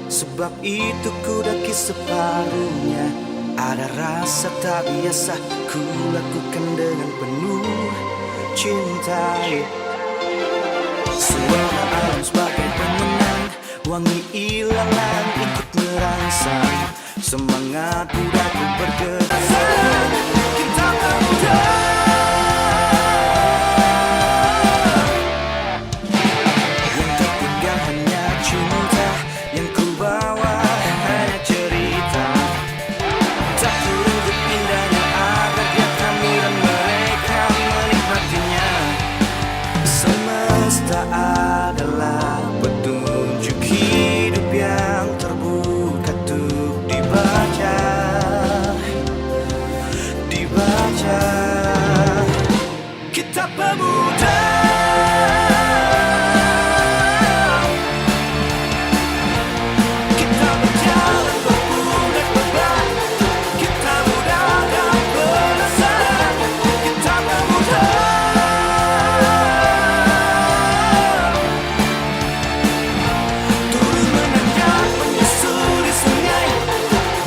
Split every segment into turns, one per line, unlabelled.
Sebab itu ku daki separuhnya. Ada rasa tak biasa ku lakukan dengan penuh cinta. Suara alam sebagai pemenang, wangi ilalang ikut merangsang semangat budaku bergerak. Kita pemuda yang tertinggal hanya cinta, yang ku bawa hanya cerita. Tak perlu indahnya agar dia kami dan mereka menikmatinya. Semesta adalah petunjuk hidup yang terbuka untuk dibaca. Kita pemuda, kita berjalan berpundak beban, kita muda dan penasaran. Kita pemuda, turun menanjak menyusuri sungai,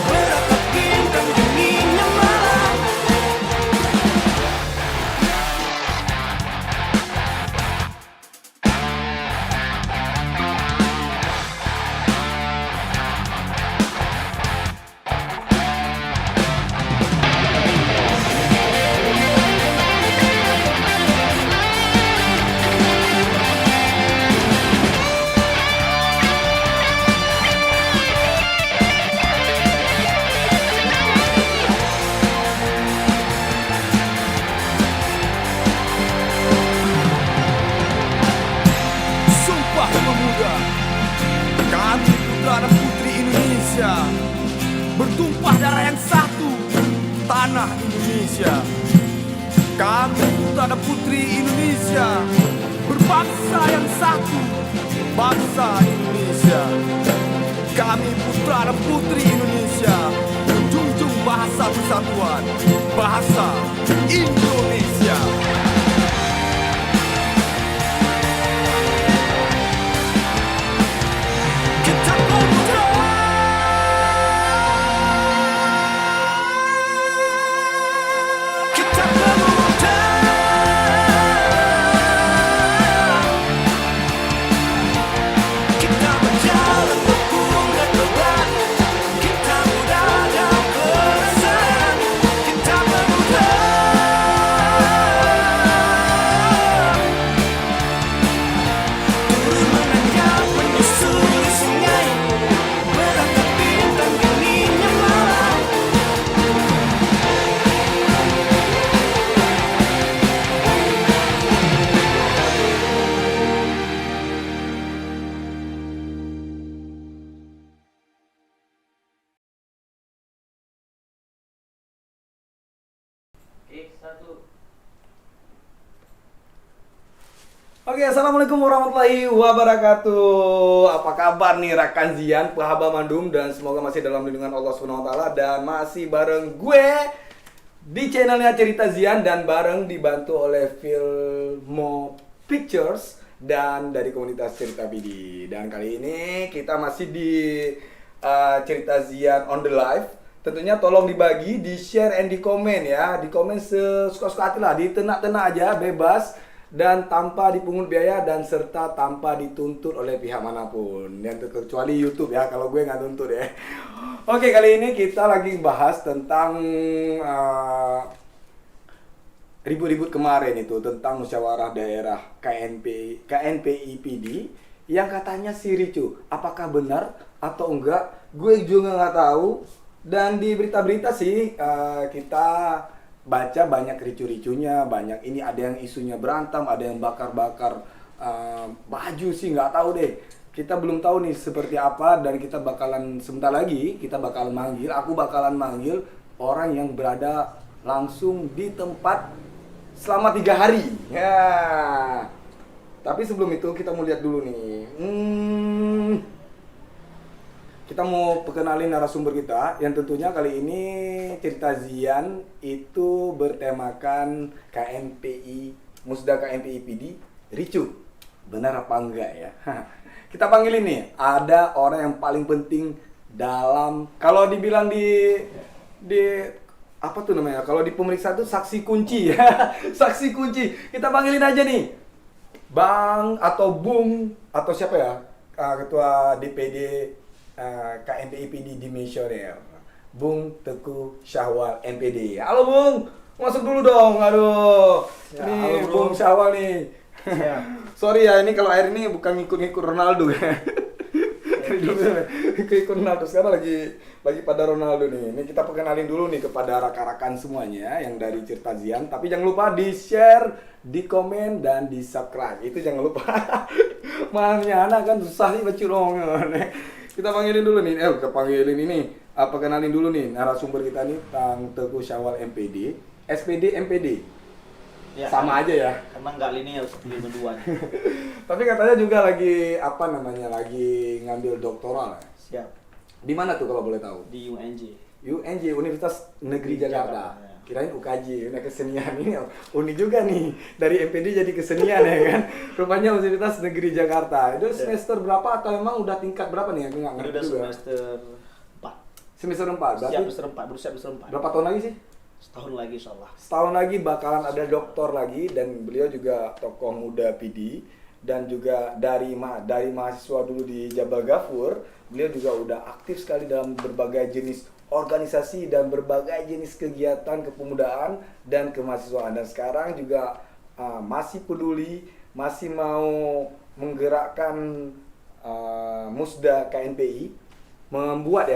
beratap bintang dinginnya malam.
Sumpah Pemuda, kami putra dan putri Indonesia, bertumpah darah yang satu, tanah Indonesia. Kami putra dan putri Indonesia, berbangsa yang satu, bangsa Indonesia. Kami putra dan putri Indonesia, menjunjung bahasa persatuan, bahasa Indonesia.
Kita pemuda, kita pemuda, kita berjalan berpundak beban, kita muda dan penasaran. Kita pemuda, turun menanjak menyusuri sungai, beratap bintang dinginnya malam.
Oke, assalamualaikum warahmatullahi wabarakatuh. Apa kabar nih rekan Zian, Pahaba Mandum, dan semoga masih dalam lindungan Allah SWT dan masih bareng gue di channelnya Cerita Zian dan bareng dibantu oleh Filmo Pictures dan dari komunitas Cerita Bidi. Dan kali ini kita masih di Cerita Zian on the live. Tentunya tolong dibagi, di share and di komen ya. Di komen sesuka-suka hati lah, di tenak-tenak aja, bebas dan tanpa dipungut biaya dan serta tanpa dituntut oleh pihak manapun, yang terkecuali YouTube ya, kalau gue nggak tuntut ya. Oke, kali ini kita lagi bahas tentang ribut-ribut kemarin itu tentang musyawarah daerah KNPIPD yang katanya si ricu. Apakah benar atau enggak? Gue juga nggak tahu. Dan di berita-berita sih kita baca banyak ricu-ricunya, banyak ini ada yang isunya berantem, ada yang bakar-bakar baju sih nggak tahu deh. Kita belum tahu nih seperti apa dan kita bakalan sebentar lagi kita bakalan manggil, aku bakalan manggil orang yang berada langsung di tempat selama 3 hari. Ya. Tapi sebelum itu kita mau lihat dulu nih. Kita mau perkenalin narasumber kita yang tentunya kali ini cerita Zian itu bertemakan KMPI, Musda KMPI PD Ricu. Benar apa enggak ya? Kita panggilin nih, ada orang yang paling penting dalam kalau dibilang di apa tuh namanya? Kalau di pemeriksaan tuh saksi kunci ya. Saksi kunci. Kita panggilin aja nih. Bang atau Bung atau siapa ya? Ketua DPD KMPI PD Dimensioner. Bung Teguh Syahwal MPD. Halo Bung, masuk dulu dong. Aduh.
Ya,
Nih
halo, Bro.
Bung Syahwal nih.
Ya.
Sorry ya, ini kalau air ini bukan ngikut-ngikut Ronaldo ya. Ikut Ronaldo sekarang lagi pada Ronaldo nih. Ini kita perkenalin dulu nih kepada rakan-rakan semuanya yang dari Cerita Zian. Tapi jangan lupa di share, di komen dan di subscribe. Itu jangan lupa. Makanya anak kan susah nih bacurong. Kita panggilin dulu nih. Kita panggilin ini. Perkenalin dulu nih narasumber kita nih, Kang Teguh Syahwal MPD, SPD MPD.
Ya,
Sama aja ya.
Emang nggak linear seperti berdua.
Tapi katanya juga lagi apa namanya lagi ngambil doktoral. Ya?
Siap.
Di mana tuh kalau boleh tahu?
Di UNJ.
UNJ Universitas Negeri Jakarta.
Jakarta, ya.
Kirain UKJ, udah kesenian ini unik juga nih. Dari MPD jadi kesenian ya kan. Rupanya Universitas Negeri Jakarta. Itu semester berapa atau emang udah tingkat berapa nih? Aku nggak
Ini
ngerti
udah
juga.
semester 4.
Semester 4. Berarti
Siap semester 4, baru siap semester 4.
berapa tahun lagi sih?
Setahun lagi insyaallah.
Setahun lagi bakalan ada doktor lagi dan beliau juga tokoh muda PD dan juga dari mahasiswa dulu di Jabal Ghafur, beliau juga udah aktif sekali dalam berbagai jenis organisasi dan berbagai jenis kegiatan kepemudaan dan kemahasiswaan dan sekarang juga masih peduli, masih mau menggerakkan Musda KNPI membuat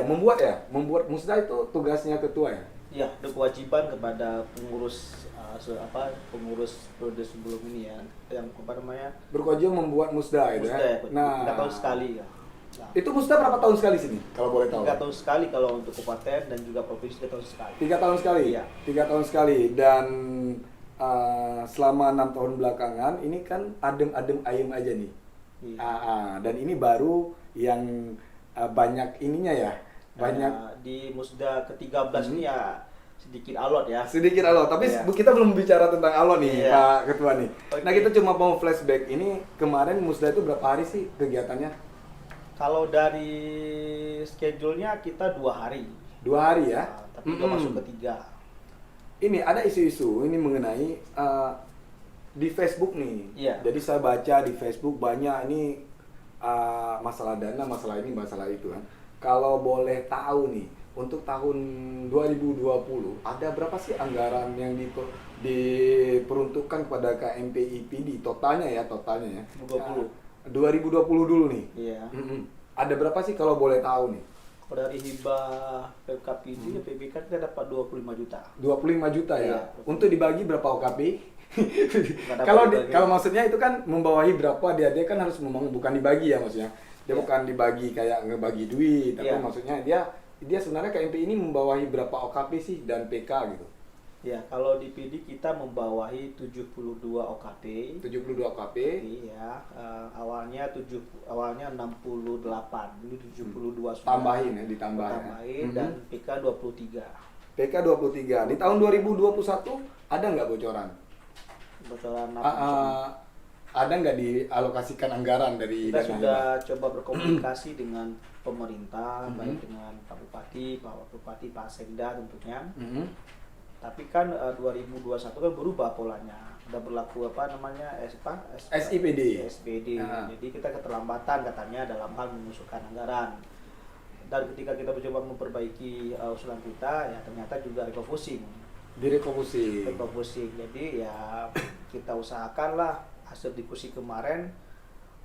Musda itu tugasnya ketua ya.
Ya, ada kewajiban kepada pengurus pengurus periode sebelum ini ya, yang apa namanya?
Berkewajiban membuat Musda itu
Musda
ya.
ya. Nah, 3 tahun sekali ya. Nah,
Itu Musda berapa tahun sekali sini kalau boleh tahu?
3 tahun sekali kalau untuk kabupaten dan juga provinsi 3 tahun sekali.
3 tahun sekali.
Iya.
3 tahun sekali dan selama 6 tahun belakangan ini kan adem-adem ayem aja nih.
Iya.
Dan ini baru yang banyak ininya ya. Banyak
Di Musda ke-13 ini ya sedikit alot ya.
sedikit alot, tapi
Iya.
kita belum bicara tentang alot nih,
Iya.
Pak Ketua nih.
Oke.
Nah, kita cuma mau flashback. Ini kemarin Musda itu berapa hari sih kegiatannya?
Kalau dari schedule-nya kita 2 hari.
2 hari ya.
Nah, tapi udah masuk ke 3.
Ini ada isu-isu ini mengenai di Facebook nih.
Iya.
Jadi saya baca di Facebook banyak ini masalah dana, masalah ini, masalah itu kan. Kalau boleh tahu nih, untuk tahun 2020 ada berapa sih anggaran yang diperuntukkan kepada KMPI PD totalnya ya?
2020.
2020 dulu nih.
Iya.
Ada berapa sih kalau boleh tahu nih?
Kalau dari hibah PKPD ya PBK kita dapat 25 juta.
25 juta ya.
Iya.
Untuk dibagi berapa OKP?
dapat
Kalau
dibagi.
kalau maksudnya itu kan membawahi berapa dia kan harus bukan dibagi ya maksudnya. Dia
Iya.
bukan dibagi kayak ngebagi duit, tapi
Iya.
maksudnya dia sebenarnya KMP ini membawahi berapa OKP sih dan PK gitu.
Ya, kalau di PD kita membawahi 72 OKP.
72 OKP.
Iya, awalnya 68, ini 72 sudah.
Tambahin ya, ditambah ya.
Tambahin
Mhm.
dan PK 23.
PK 23. Di tahun 2021 ada nggak bocoran?
Bocoran
Ah,
apa?
ah, ada nggak dialokasikan anggaran dari
Kita
dana
sudah
ini?
coba berkomunikasi dengan pemerintah,
Mhm.
baik dengan Pak Bupati, Pak Wakil Bupati, Pak Sekda tentunya.
Mhm.
Tapi kan 2021 kan berubah polanya. Udah berlaku apa namanya?
SIPD.
SPD.
Ah.
Jadi kita keterlambatan katanya dalam hal mengusulkan anggaran. Dan ketika kita mencoba memperbaiki usulan kita, ya ternyata juga refocusing.
Direkomposisi.
Refocusing. Jadi ya kita usahakanlah hasil diskusi kemarin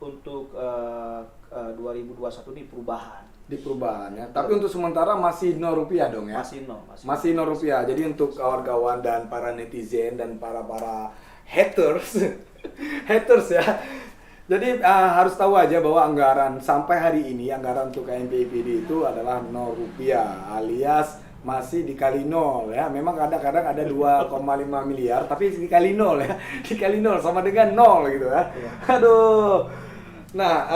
untuk 2021 ini perubahan.
Di perubahan ya. Tapi untuk sementara masih 0 rupiah dong ya. Masih 0 rupiah. Jadi untuk kawan-kawan dan para netizen dan para haters, haters ya. Jadi harus tahu aja bahwa anggaran sampai hari ini anggaran untuk KMP-IPD itu adalah 0 rupiah alias masih dikali 0 ya. Memang kadang-kadang ada 2,5 miliar tapi dikali 0 ya. Dikali 0 sama dengan 0 gitu ya. Aduh. Nah,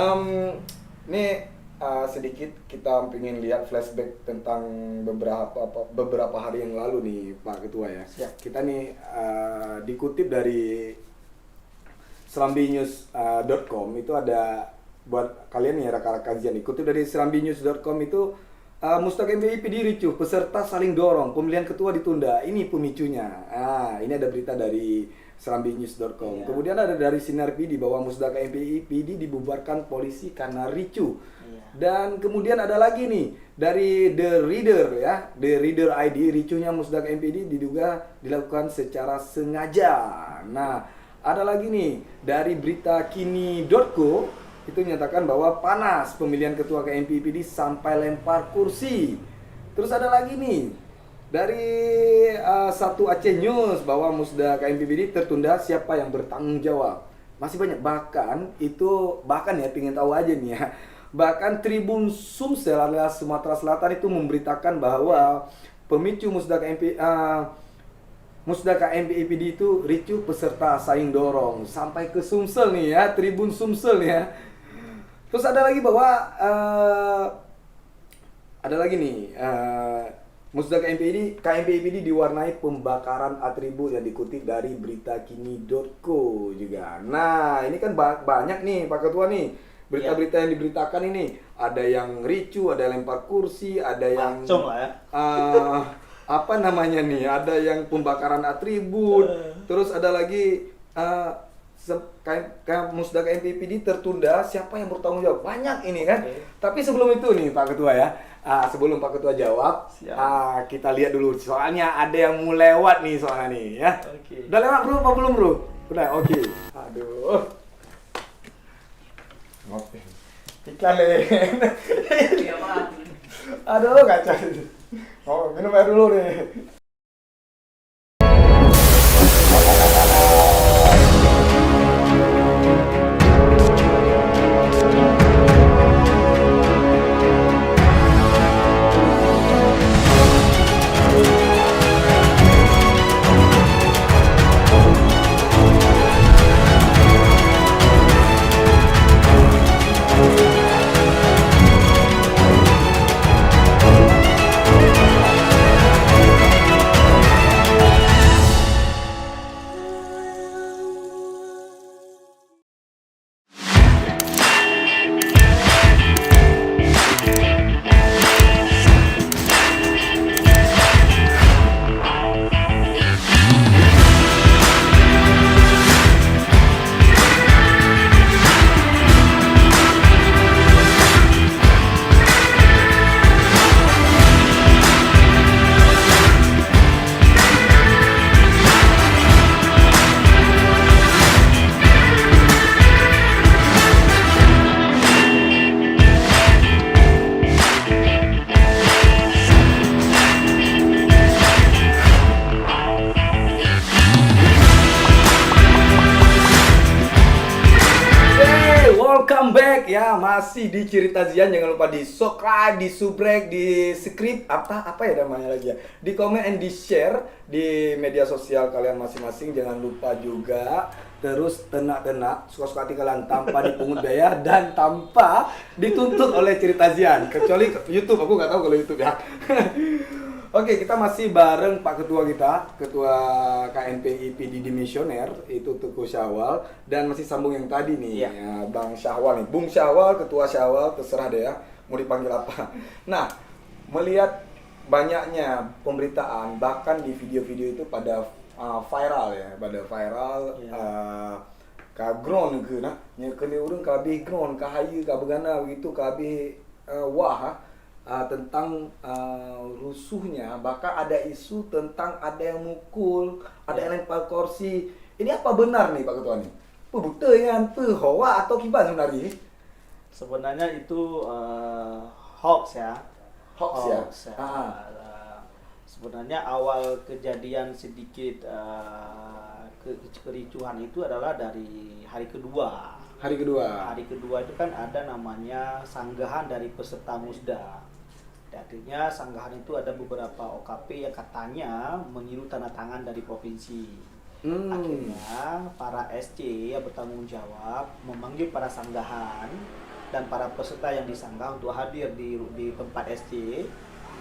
ini sedikit kita ingin lihat flashback tentang beberapa hari yang lalu nih Pak Ketua ya.
Siap.
Kita nih dikutip dari serambinews.com itu ada buat kalian nih rekan-rekan Zian, dikutip dari serambinews.com itu Musda KMP-IPD ricuh, peserta saling dorong, pemilihan ketua ditunda. Ini pemicunya. Ini ada berita dari serambinews.com.
Iya.
Kemudian ada dari Sinar PD bahwa Musda KMP-IPD dibubarkan polisi karena ricuh.
Iya.
Dan kemudian ada lagi nih dari The Reader ya, The Reader ID, ricuhnya Musda KMPD diduga dilakukan secara sengaja. Nah, ada lagi nih dari berita kini.co itu menyatakan bahwa panas pemilihan ketua KMP-IPD sampai lempar kursi. Terus ada lagi nih dari satu Aceh News bahwa Musda KMP-IPD tertunda, siapa yang bertanggung jawab. Masih banyak, bahkan ya pengen tahu aja nih ya. Bahkan Tribun Sumsel alias Sumatera Selatan itu memberitakan bahwa pemicu Musda KMP-IPD itu ricuh peserta saing dorong sampai ke Sumsel nih ya, Tribun Sumsel ya. Terus ada lagi bahwa ada lagi nih Musda KMP-IPD diwarnai pembakaran atribut yang dikutip dari berita kini.co juga. Nah, ini kan banyak nih Pak Ketua nih. Berita-berita yang diberitakan ini, ada yang ricuh, ada yang lempar kursi, ada yang
Macong lah ya.
apa namanya nih, ada yang pembakaran atribut, terus ada lagi kayak Musda KMP-IPD tertunda, siapa yang bertanggung jawab? Banyak ini kan. Tapi sebelum itu nih Pak Ketua ya, sebelum Pak Ketua jawab, kita lihat dulu, soalnya ada yang mau lewat nih soalnya nih ya. Udah lewat bro, apa belum bro? Udah, oke. Aduh. Ngopi. Iklan deh. Aduh, kacau. Oh, minum air dulu nih. Welcome back ya, masih di Cerita Zian. Jangan lupa di subscribe, di subrek, di script apa ya namanya lagi ya, di komen and di share di media sosial kalian masing-masing. Jangan lupa juga terus tenak-tenak suka-suka hati kalian tanpa dipungut biaya dan tanpa dituntut oleh Cerita Zian, kecuali YouTube. Aku nggak tahu kalau YouTube ya. Oke, kita masih bareng Pak Ketua kita, Ketua KMP-IPD Dimisioner, itu Teguh Syawal, dan masih sambung yang tadi nih,
Iya.
ya, Bang Syawal nih, Bung Syawal, Ketua Syawal, terserah deh ya, mau dipanggil apa. Nah, melihat banyaknya pemberitaan, bahkan di video-video itu pada viral ya,
Iya.
kagron ke nah, nyekeli urang kabeh gron, kahaya, kabegana begitu, kabeh wah. Tentang rusuhnya, bahkan ada isu tentang ada yang mukul, ada yang lempar kursi. Ini apa benar nih Pak Ketua nih? Betul ya, hoa atau kiban sebenarnya?
Sebenarnya itu hoax ya.
Hoax ya?
ya.
Ah.
Sebenarnya awal kejadian sedikit kericuhan itu adalah dari hari kedua.
Hari kedua.
Hari kedua itu kan ada namanya sanggahan dari peserta musda. Artinya sanggahan itu ada beberapa OKP yang katanya meniru tanda tangan dari provinsi. Akhirnya para SC yang bertanggung jawab memanggil para sanggahan dan para peserta yang disanggah untuk hadir di tempat SC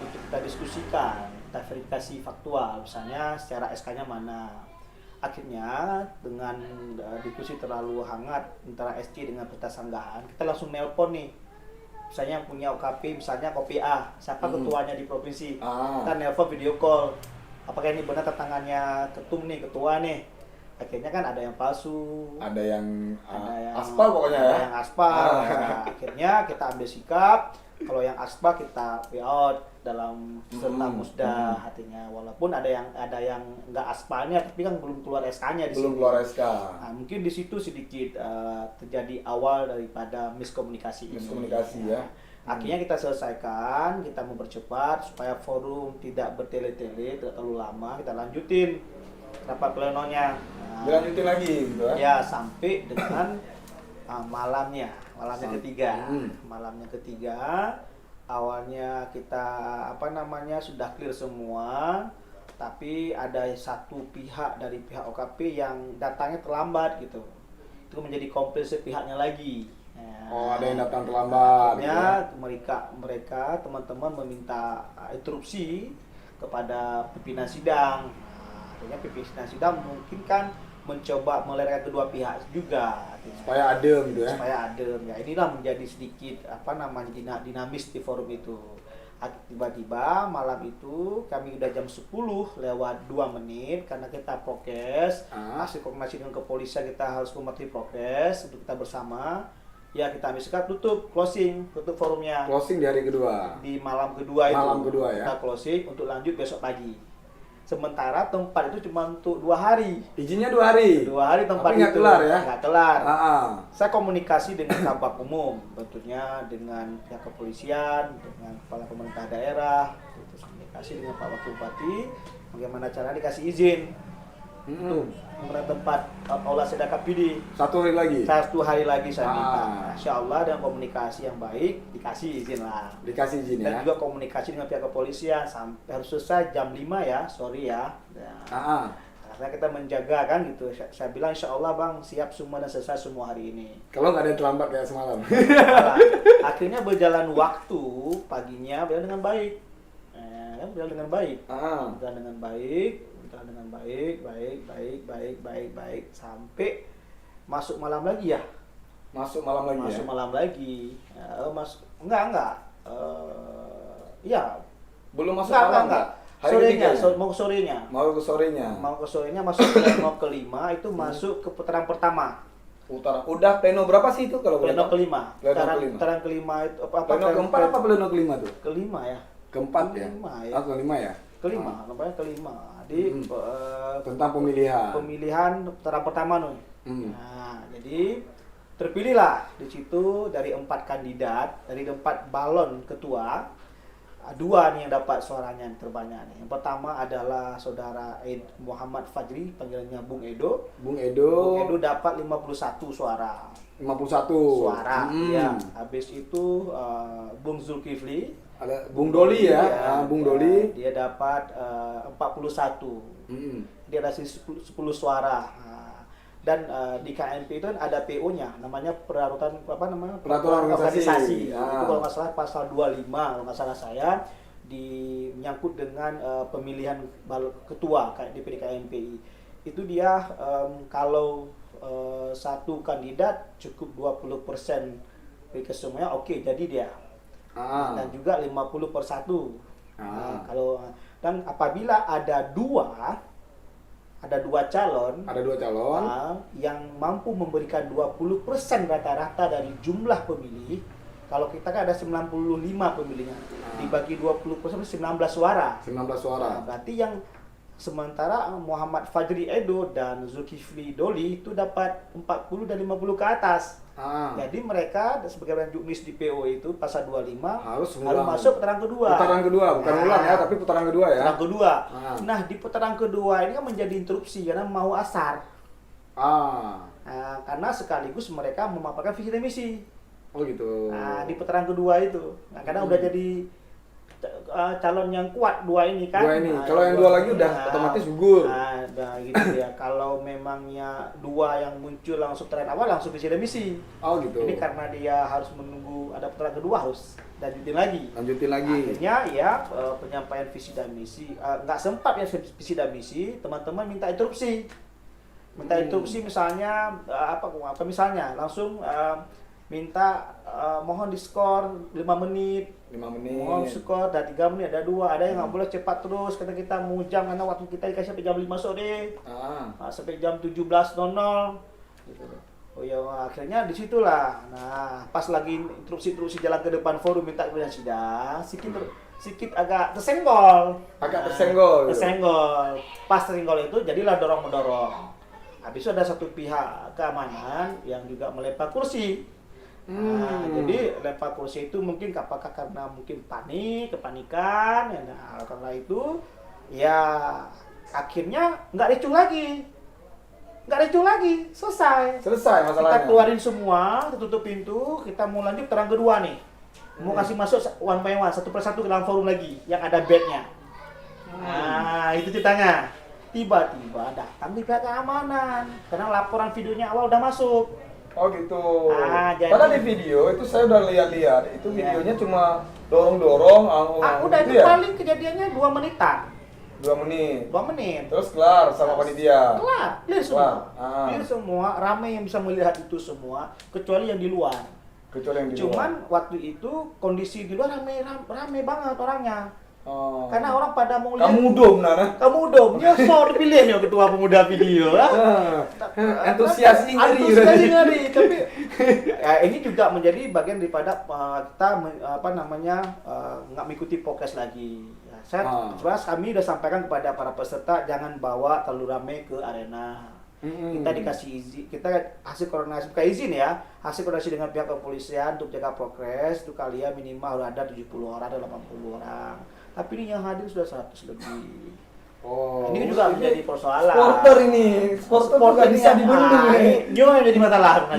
untuk kita diskusikan, kita verifikasi faktual, misalnya secara SK-nya mana. Akhirnya dengan diskusi terlalu hangat antara SC dengan peserta sanggahan, kita langsung nelpon nih. Misalnya yang punya OKP, misalnya kopi A, siapa ketuanya di provinsi, kita nelpon video call. Apakah ini benar tangannya ketum nih, ketua nih? Akhirnya kan ada yang palsu,
ada yang aspal
ada
pokoknya ya.
yang aspal. Nah, akhirnya kita ambil sikap, kalau yang aspal kita payout dalam peserta musda. Artinya walaupun ada yang nggak aspalnya, tapi kan belum keluar SK-nya di
Belum
sini.
keluar SK.
Nah, mungkin di situ sedikit terjadi awal daripada miskomunikasi ini.
Miskomunikasi ya.
Akhirnya kita selesaikan, kita mempercepat supaya forum tidak bertele-tele, tidak terlalu lama, kita lanjutin rapat plenonya. Nah,
Dilanjutin lagi gitu ya.
ya sampai dengan malamnya ketiga. Malamnya ketiga, awalnya kita sudah clear semua, tapi ada satu pihak dari pihak OKP yang datangnya terlambat gitu. Itu menjadi komplain pihaknya lagi.
Oh, ada yang datang terlambat.
Akhirnya
Gitu ya.
mereka teman-teman meminta interupsi kepada pimpinan sidang. Akhirnya pimpinan sidang mungkin kan mencoba meleraikan kedua pihak juga.
Supaya adem gitu ya.
Supaya adem. Ya inilah menjadi sedikit dinamis di forum itu. Tiba-tiba malam itu kami udah jam 10 lewat 2 menit karena kita prokes, hasil koordinasi dengan kepolisian kita harus mematuhi prokes untuk kita bersama. Ya kita ambil sikap tutup forumnya.
Closing di hari kedua.
Di malam kedua itu.
Malam kedua ya.
Kita closing untuk lanjut besok pagi. Sementara tempat itu cuma untuk 2 hari.
Izinnya 2 hari.
2 hari tempat
tapi nggak
itu.
kelar ya?
Nggak kelar.
Saya
Saya komunikasi dengan kabak umum, tentunya dengan pihak kepolisian, dengan kepala pemerintah daerah, terus komunikasi dengan Pak Wakil Bupati, bagaimana cara dikasih izin. Itu tempat Aula Sedekah PD.
1 hari lagi.
1 hari lagi saya minta. Insya Allah dengan komunikasi yang baik dikasih izin lah.
Dikasih izin
Dan
ya.
juga komunikasi dengan pihak kepolisian sampai harus selesai jam 5 ya, sorry ya. Karena kita menjaga kan gitu. Saya bilang insya Allah bang siap semua dan selesai semua hari ini.
Kalau nggak ada yang terlambat kayak semalam.
Nah, akhirnya berjalan waktu paginya berjalan dengan baik. Berjalan dengan baik. Berjalan dengan baik. Dengan baik sampai masuk malam lagi ya.
Masuk malam lagi
Masuk
ya.
malam lagi. Enggak. Ya.
Belum masuk
Enggak,
malam
enggak.
Hari
Sorenya,
ketiga ya?
mau ke sorenya.
Mau ke sorenya.
Masuk pleno kelima itu masuk ke putaran pertama.
Udah pleno berapa sih itu kalau boleh
Pleno
tahu?
kelima. Putaran kelima itu
Pleno keempat apa pleno kelima tuh?
Kelima ya.
Keempat ya?
Kelima ya.
Kelima ya?
Kelima, nampaknya kelima. Di
tentang pemilihan.
Pemilihan putaran pertama nih. Nah, jadi terpilihlah di situ dari 4 kandidat, dari 4 balon ketua, 2 nih yang dapat suaranya yang terbanyak nih. Yang pertama adalah saudara Muhammad Fajri, panggilannya Bung Edo.
Bung Edo
dapat 51 suara.
51
Suara. Iya. Habis itu Bung Zulkifli,
ada Bung Doli ya, Bung Doli.
Dia dapat 41. Dia ada 10 suara. Dan di KNP itu kan ada PO-nya, namanya peraturan organisasi. Itu kalau nggak salah pasal 25 kalau nggak salah saya menyangkut dengan pemilihan ketua DPD KNPI. Itu dia kalau satu kandidat cukup 20% dari kesemuanya oke, jadi dia. Dan juga 50/1. Dan apabila ada dua calon yang mampu memberikan 20% rata-rata dari jumlah pemilih. Kalau kita kan ada 95 pemilihnya, dibagi 20% 19 suara.
19 suara.
Nah, berarti yang sementara Muhammad Fajri Edo dan Zulkifli Doli itu dapat 40 dan 50 ke atas. Jadi mereka sebagai juknis di PO itu pasal 25
harus
masuk putaran kedua.
Putaran kedua, bukan ulang ya, tapi putaran kedua ya.
Putaran kedua. Nah, di putaran kedua ini kan menjadi interupsi karena mau asar. Nah, karena sekaligus mereka memaparkan visi dan misi.
Oh gitu.
Nah, di putaran kedua itu. Nah, karena udah jadi calon yang kuat dua ini kan.
Dua ini.
Nah,
kalau yang dua lagi udah otomatis gugur.
Nah, gitu ya. Kalau memangnya dua yang muncul langsung putaran awal langsung visi dan misi.
Oh gitu.
Ini karena dia harus menunggu ada putaran kedua harus lanjutin lagi. Akhirnya ya penyampaian visi dan misi nggak sempat ya visi dan misi. Teman-teman minta interupsi. Misalnya apa misalnya langsung minta mohon diskor 5 menit. Mohon skor dari 3 menit ada 2, ada yang nggak boleh cepat terus karena kita mau jam karena waktu kita dikasih sampai jam 5 sore. Sampai jam 17.00 gitu. Oh ya akhirnya disitulah. Nah, pas lagi interupsi jalan ke depan forum minta kemudian sidang, sedikit agak tersenggol. Tersenggol. Pas tersenggol itu jadilah dorong-mendorong. Habis itu ada satu pihak keamanan yang juga melempar kursi. Nah, jadi lempar kursi itu mungkin apakah karena mungkin kepanikan, ya, nah, karena itu ya akhirnya nggak ricuh lagi, selesai masalahnya. Kita keluarin semua, tutup pintu, kita mau lanjut terang kedua nih, mau kasih masuk one by one, satu persatu ke dalam forum lagi yang ada bednya. Nah itu ceritanya. Tiba-tiba datang di pihak keamanan karena laporan videonya awal udah masuk.
Oh gitu.
Jadi,
padahal di video itu saya udah lihat itu videonya cuma dorong-dorong.
Udah
gitu
itu
ya?
paling kejadiannya 2 menitan.
2 menit.
2 menit.
Terus kelar sama panitia.
Clear semua. Ramai yang bisa melihat itu semua kecuali yang di luar. Cuman waktu itu kondisi di luar ramai banget orangnya. Karena orang pada mau lihat
Kamu udom
nyosor dipilih ya ketua pemuda video
antusias ngeri
tapi ini juga menjadi bagian daripada kita nggak mengikuti podcast lagi ya, kami udah sampaikan kepada para peserta jangan bawa terlalu ramai ke arena. Kita dikasih izin, kita hasil koordinasi bukan izin ya, hasil koordinasi dengan pihak kepolisian untuk jaga progres itu kalian minimal harus ada 70 orang atau 80 orang. Tapi ini yang hadir sudah 100 lebih. Ini juga menjadi persoalan.
Supporter juga bisa dibendung
ini. Yang jadi masalah.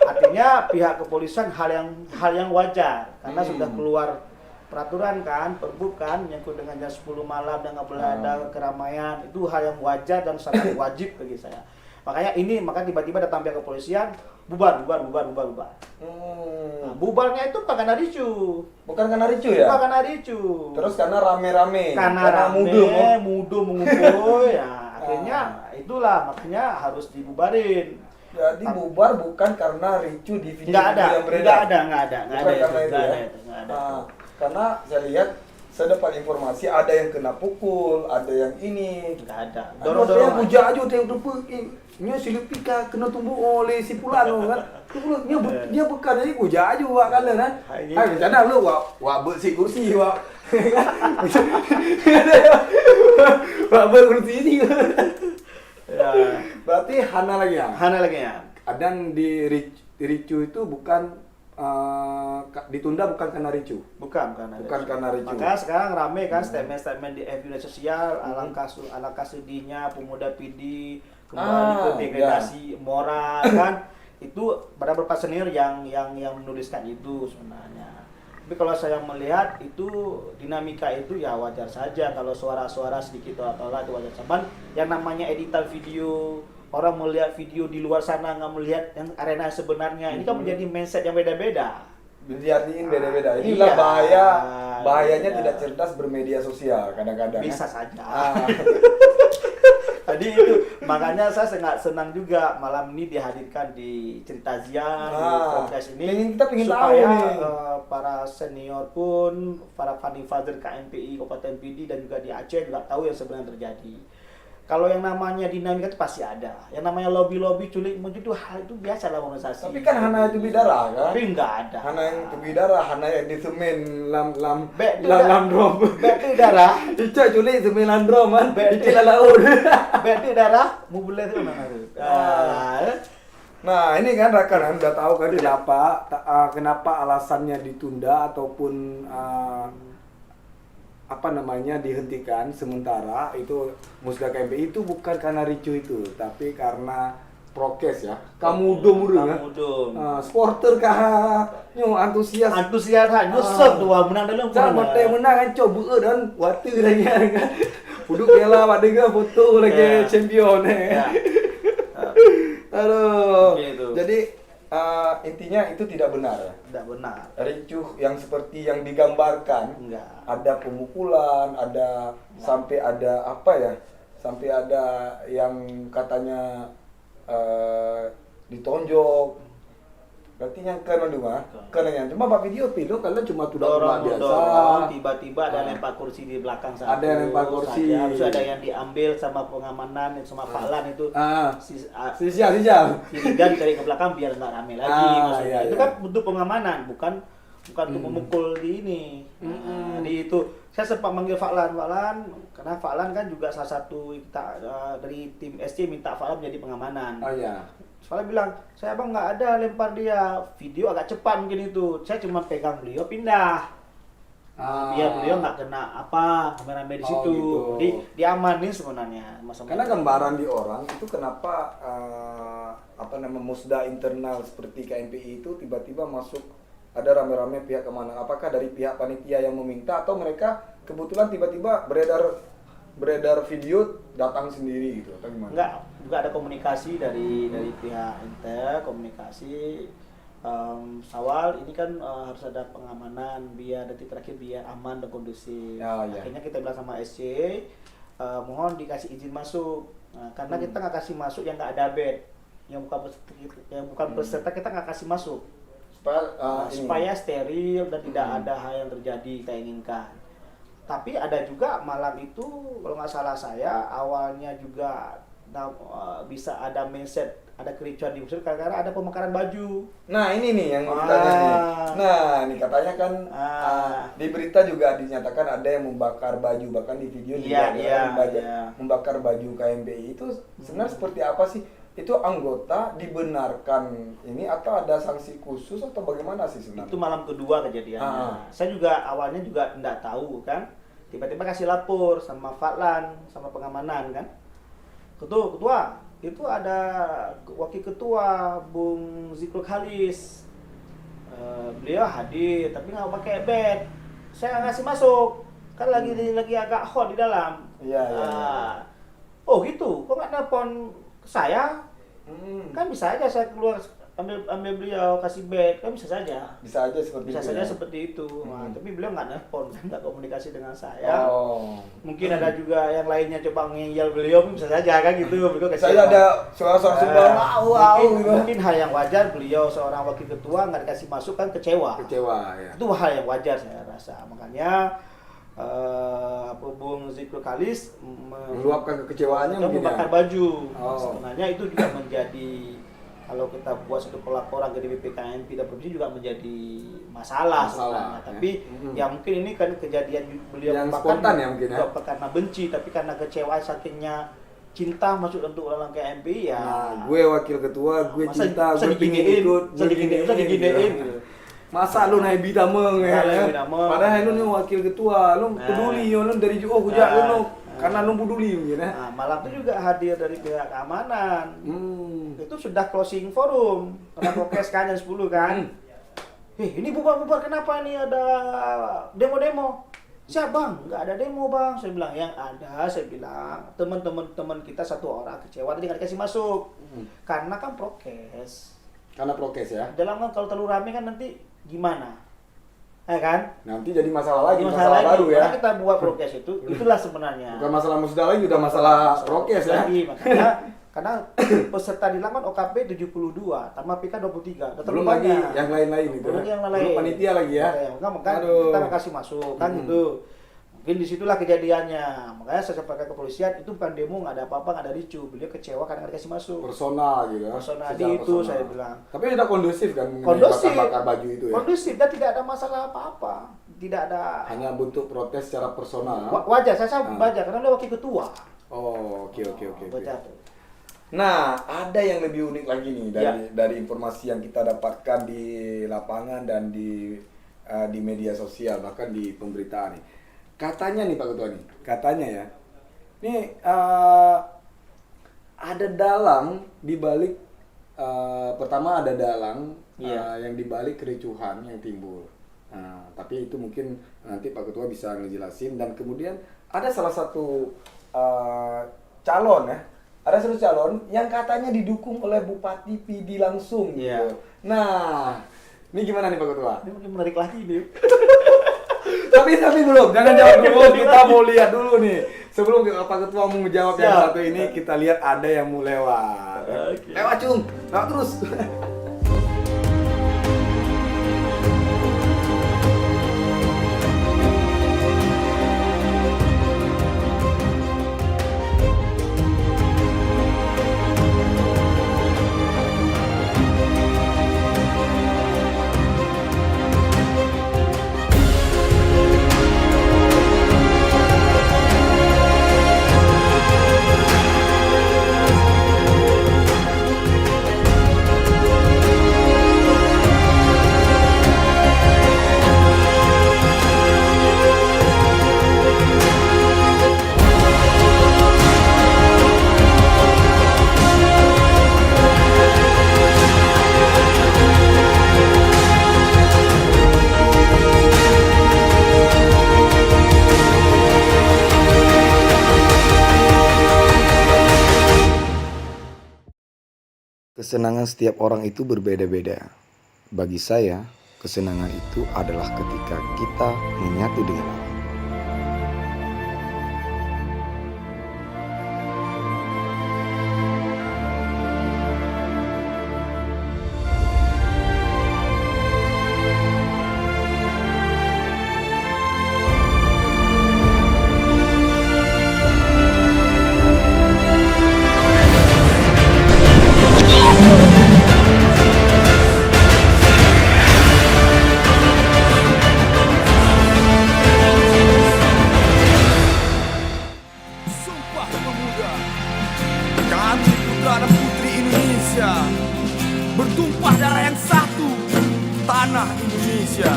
Artinya pihak kepolisian hal yang wajar karena sudah keluar peraturan kan, Pergub kan, nyangkut dengan jam 10 malam dan nggak boleh ada keramaian, itu hal yang wajar dan sangat wajib bagi saya. Maka tiba-tiba datang pihak kepolisian, bubar. Nah, bubarnya itu bukan karena ricu ya? Bukan karena ricu.
Terus karena rame-rame.
Karena mudu mengumpul, ya akhirnya itulah makanya harus dibubarin.
Jadi bubar bukan karena ricu di video
yang beredar. Nggak
ada. Karena saya lihat, saya dapat informasi ada yang kena pukul, ada yang ini.
Nggak ada.
Dorong-dorong puja aja yang rupa. Nya silipika kena tumbuh oleh si pulano kan. Dia bukan jadi puja aja wak kan kan. Hai bercanda lu wak bersih kursi wak. Wak berkursi ini. Ya. Berarti Hana lagi ya. Dan di ricu itu bukan ditunda bukan karena ricu. Bukan karena ricu.
Maka sekarang rame kan statement di media sosial alangkah sedihnya pemuda PD kembali ke degradasi moral kan. Itu pada beberapa senior yang menuliskan itu sebenarnya. Tapi kalau saya melihat itu dinamika itu ya wajar saja kalau suara-suara sedikit atau itu wajar. Cuman yang namanya editan video, orang melihat video di luar sana nggak melihat yang arena sebenarnya, ini kan menjadi mindset yang beda-beda.
Diartiin beda-beda. Inilah bahayanya tidak cerdas bermedia sosial kadang-kadang.
Bisa saja. Tadi itu makanya saya sangat senang juga malam ini dihadirkan di Cerita Zian di podcast ini.
Kita pengen
supaya
tahu nih.
Para senior pun, para founding father KMPI Kabupaten PD dan juga di Aceh juga tahu yang sebenarnya terjadi. Kalau yang namanya dinamika itu pasti ada. Yang namanya lobby-lobby culik muncul itu hal itu biasa lah organisasi.
Tapi kan Hana itu bidara kan?
Tapi enggak ada.
Hana yang itu bidara, Hana yang di semen lam drom.
Beti darah.
Ica culik semen lam drom kan? Ica laut.
Beti darah, mau boleh itu mana?
Nah ini kan rekan udah tahu kan kenapa alasannya ditunda ataupun apa namanya dihentikan sementara itu musda KMPI itu bukan karena ricu itu, tapi karena prokes ya. Kamu udung kan? Supporter kah? Nyo antusias.
Antusias ha, nyesep tuh menang dalam.
Sama teh menang kan coba dan waktu lagi kan. Duduk bela pada ke foto lagi champion
Ya.
Aduh.
Gitu.
Jadi intinya itu tidak benar ya.
Tidak benar.
Ricuh yang seperti yang digambarkan.
Enggak.
Ada pemukulan, ada sampai ada apa ya? Sampai ada yang katanya ditonjok. Berarti yang kena dua, kena cuma pak video pilu kalian cuma
dorong
biasa.
Tiba-tiba ada lempar kursi di belakang satu.
Ada yang lempar kursi.
Terus ada yang diambil sama pengamanan sama Faklan itu.
Sial.
Sirigan cari ke belakang biar nggak rame lagi maksudnya. Itu
iya.
kan bentuk pengamanan, bukan untuk memukul di ini. Di itu saya sempat manggil Faklan karena Faklan kan juga salah satu dari tim SC minta Faklan menjadi pengamanan.
Oh iya.
Faklan bilang, saya bang nggak ada lempar dia, video agak cepat mungkin itu. Saya cuma pegang beliau pindah. Biar beliau nggak kena apa rame-rame di situ.
Gitu.
Jadi diamanin sebenarnya.
Karena gambaran di orang itu kenapa musda internal seperti KMPI itu tiba-tiba masuk ada rame-rame pihak kemana? Apakah dari pihak panitia yang meminta atau mereka kebetulan tiba-tiba beredar video datang sendiri gitu atau gimana?
Enggak, juga ada komunikasi dari pihak intel, komunikasi Sawal ini kan harus ada pengamanan biar detik terakhir biar aman dan kondusif.
Ya.
Akhirnya kita bilang sama SC mohon dikasih izin masuk. Karena kita nggak kasih masuk yang nggak ada bed, yang bukan peserta kita nggak kasih masuk. Supaya steril dan tidak ada hal yang terjadi kita inginkan. Tapi ada juga malam itu kalau nggak salah saya awalnya juga bisa ada mindset, ada kericuan di Mesir karena ada pemekaran baju.
Nah ini nih yang ditanya nih. Nah ini katanya kan di berita juga dinyatakan ada yang membakar baju, bahkan di video juga membakar baju KMPI itu sebenarnya seperti apa sih? Itu anggota dibenarkan ini atau ada sanksi khusus atau bagaimana sih sebenarnya?
Itu malam kedua kejadiannya. Saya juga awalnya juga tidak tahu kan. Tiba-tiba kasih lapor sama Faklan, sama pengamanan kan. Ketua, itu ada wakil ketua Bung Zikrul Khalis. Beliau hadir tapi nggak pakai bed. Saya nggak ngasih masuk. Kan lagi agak hot di dalam.
Iya.
Oh gitu, kok nggak nelpon saya? Kan bisa aja saya keluar ambil beliau kasih bed, kan bisa saja.
Bisa aja seperti
Bisa
itu.
saja seperti itu. Nah, tapi beliau nggak nelpon, nggak komunikasi dengan saya. Mungkin ada juga yang lainnya coba ngeyel beliau, bisa saja kan gitu. Beliau
Saya ada suara-suara sumbang
mungkin hal yang wajar beliau seorang wakil ketua nggak dikasih masuk kan kecewa.
Ya.
Itu hal yang wajar saya rasa. Makanya Bung Zikrul Khalis
meluapkan kekecewaannya mungkin
membakar
ya?
baju. Sebenarnya itu juga menjadi kalau kita buat satu pelaporan ke BPKMP dan provinsi juga menjadi masalah sebenarnya. Tapi ya mungkin ini kan kejadian beliau
yang
membakar
spontan ya mungkin ya.
Bukan karena benci tapi karena kecewa sakitnya cinta masuk untuk dalam KMP ya.
Nah, gue wakil ketua, gue
masa,
cinta,
masa
gue pingin ikut,
diginein gitu.
Masa lu naik bitameng ya? Padahal lu nih wakil ketua, lu peduli, lu dari hujat lu karena lu peduli gitu ya.
Nah, malam itu juga hadir dari pihak keamanan. Itu sudah closing forum karena prokes kan jam 10 kan. Ini bubar-bubar kenapa nih ada demo-demo? Siap bang, nggak ada demo bang. Saya bilang yang ada, saya bilang teman-teman kita satu orang kecewa tadi nggak dikasih masuk karena kan prokes.
Karena prokes ya.
Dalam kan kalau terlalu rame kan nanti gimana? Kan?
Nanti jadi masalah lagi,
masalah
baru ya.
Karena kita buat prokes itulah sebenarnya.
Bukan masalah musda lagi, udah masalah prokes ya.
Lagi, makanya karena peserta di laman OKP 72, tambah PK 23.
Belum lagi yang lain-lain gitu. Belum panitia lagi ya.
Makanya kita nggak kasih masuk kan gitu. Mungkin disitulah kejadiannya. Makanya saya sampaikan ke kepolisian itu bukan demo, nggak ada apa-apa, nggak ada ricu. Beliau kecewa karena nggak dikasih masuk.
Personal gitu.
Personal itu saya bilang.
Tapi sudah kondusif kan?
Kondusif.
Bakar baju itu ya.
Kondusif dan tidak ada masalah apa-apa. Tidak ada.
Hanya bentuk protes secara personal.
Wajar, saya wajar karena beliau wakil ketua.
Oh, oke.
Wajar tuh.
Nah, ada yang lebih unik lagi nih
Ya.
dari informasi yang kita dapatkan di lapangan dan di media sosial bahkan di pemberitaan nih. Katanya nih Pak Ketua nih, katanya ya, nih ada dalang di balik pertama ada dalang
Iya.
yang di balik kericuhan yang timbul. Nah, tapi itu mungkin nanti Pak Ketua bisa ngejelasin dan kemudian ada salah satu calon ya. Ada satu calon yang katanya didukung oleh Bupati PD langsung
Iya.
gitu. Nah, ini gimana nih Pak Ketua?
Ini mungkin menarik lagi nih.
Tapi belum, jangan jawab dulu, kita mau lihat dulu nih. Sebelum Pak Ketua mau menjawab yang
Siap.
satu ini, kita lihat ada yang mau lewat.
Oke.
Lewat Cung, lewat terus. Kesenangan setiap orang itu berbeda-beda. Bagi saya, kesenangan itu adalah ketika kita menyatu dengan alam.
Sumpah Pemuda, kami putra dan putri Indonesia, bertumpah darah yang satu, tanah Indonesia.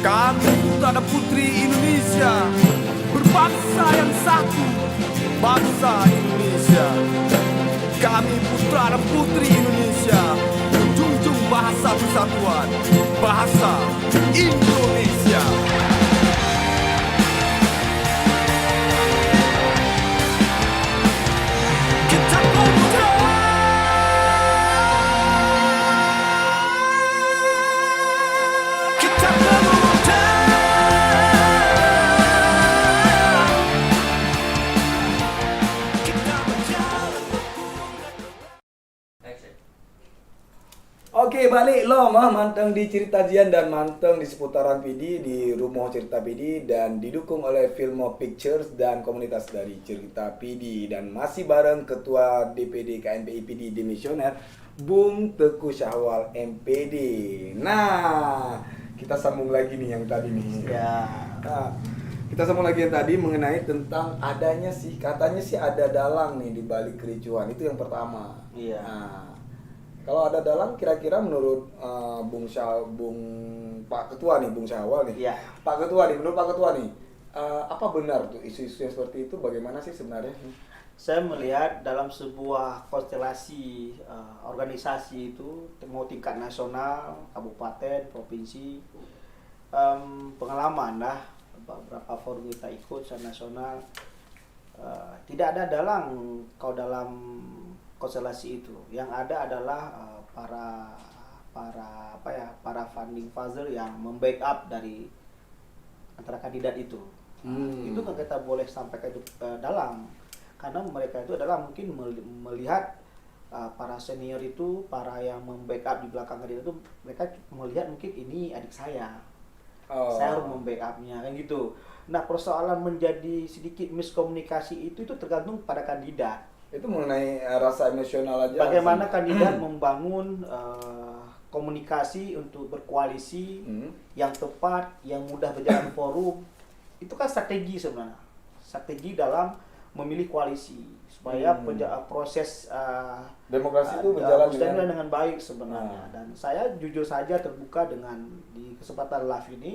Kami putra dan putri Indonesia, berbangsa yang satu, bangsa Indonesia. Kami putra dan putri Indonesia, menjunjung bahasa persatuan, bahasa Indonesia. Kita pemuda, kita pemuda, kita berjalan
Oke, balik lo mah manteng di cerita Jian dan manteng di seputaran PD di Rumah Cerita PD dan didukung oleh Filmo Pictures dan komunitas dari Cerita PD dan masih bareng Ketua DPD KNPI PD Demisioner Bung Teguh Syahwal MPD. Nah, kita sambung lagi nih yang tadi nih.
Ya.
Nah, kita sambung lagi yang tadi mengenai tentang adanya sih, katanya sih ada dalang nih di balik kericuhan. Itu yang pertama.
Iya.
Nah, kalau ada dalang kira-kira menurut Bung Pak Ketua nih, Bung Syahwal nih.
Iya.
Pak Ketua nih, menurut Pak Ketua nih, apa benar tuh isu-isu yang seperti itu bagaimana sih sebenarnya?
Saya melihat dalam sebuah konstelasi organisasi itu mau tingkat nasional, kabupaten, provinsi, pengalaman lah beberapa forum kita ikut secara nasional, tidak ada dalang kalau dalam konstelasi itu. Yang ada adalah para funding father yang membackup dari antara kandidat itu. Itu kan kita boleh sampaikan itu dalang, karena mereka itu adalah mungkin melihat para senior itu, para yang membackup di belakang kandidat itu, mereka melihat mungkin ini adik saya, saya harus membackupnya kan gitu. Nah, persoalan menjadi sedikit miskomunikasi itu tergantung pada kandidat.
Itu mengenai rasa emosional aja.
Bagaimana kandidat membangun komunikasi untuk berkoalisi yang tepat, yang mudah berjalan forum. Itu kan strategi sebenarnya. Strategi dalam memilih koalisi supaya proses
Demokrasi itu berjalan
dengan baik sebenarnya. Dan saya jujur saja terbuka dengan di kesempatan live ini.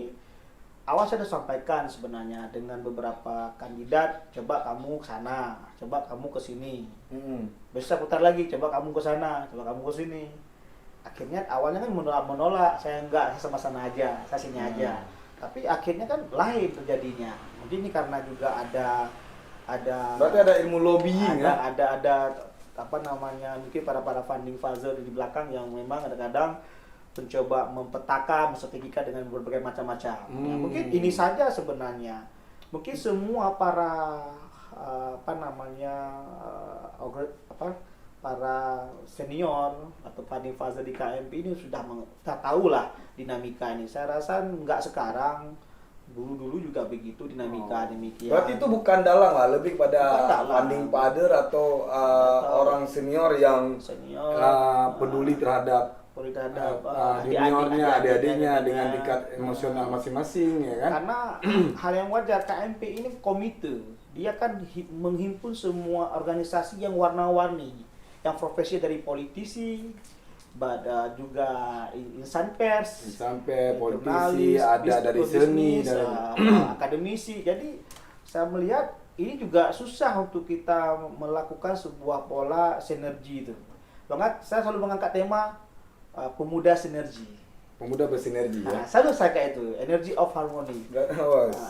Awal saya sudah sampaikan sebenarnya dengan beberapa kandidat, coba kamu ke sana, coba kamu ke sini. Besok saya putar lagi, coba kamu ke sana, coba kamu ke sini. Akhirnya awalnya kan menolak, saya enggak, saya sama sana aja, saya sini aja. Tapi akhirnya kan lain terjadinya. Mungkin ini karena juga ada
berarti ada ilmu lobbying ya?
Ada apa namanya, mungkin para funding father di belakang yang memang kadang-kadang mencoba mempetakan strategi dengan berbagai macam-macam. Ya, mungkin ini saja sebenarnya. Mungkin semua para para senior atau funding father di KMP ini sudah tahu lah dinamika ini. Saya rasa nggak sekarang, dulu juga begitu dinamika demikian.
Berarti itu bukan dalang lah, lebih pada funding father atau orang senior yang peduli terhadap juniornya, adik-adiknya dengan tingkat emosional masing-masing, ya kan?
Karena hal yang wajar, KMP ini komite, dia kan menghimpun semua organisasi yang warna-warni, yang profesi dari politisi, juga insan pers,
politisi, ada dari seni,
akademisi. Jadi saya melihat ini juga susah untuk kita melakukan sebuah pola sinergi itu. Banget, saya selalu mengangkat tema pemuda sinergi.
Pemuda bersinergi ya.
Selalu saya kayak itu, energy of harmony.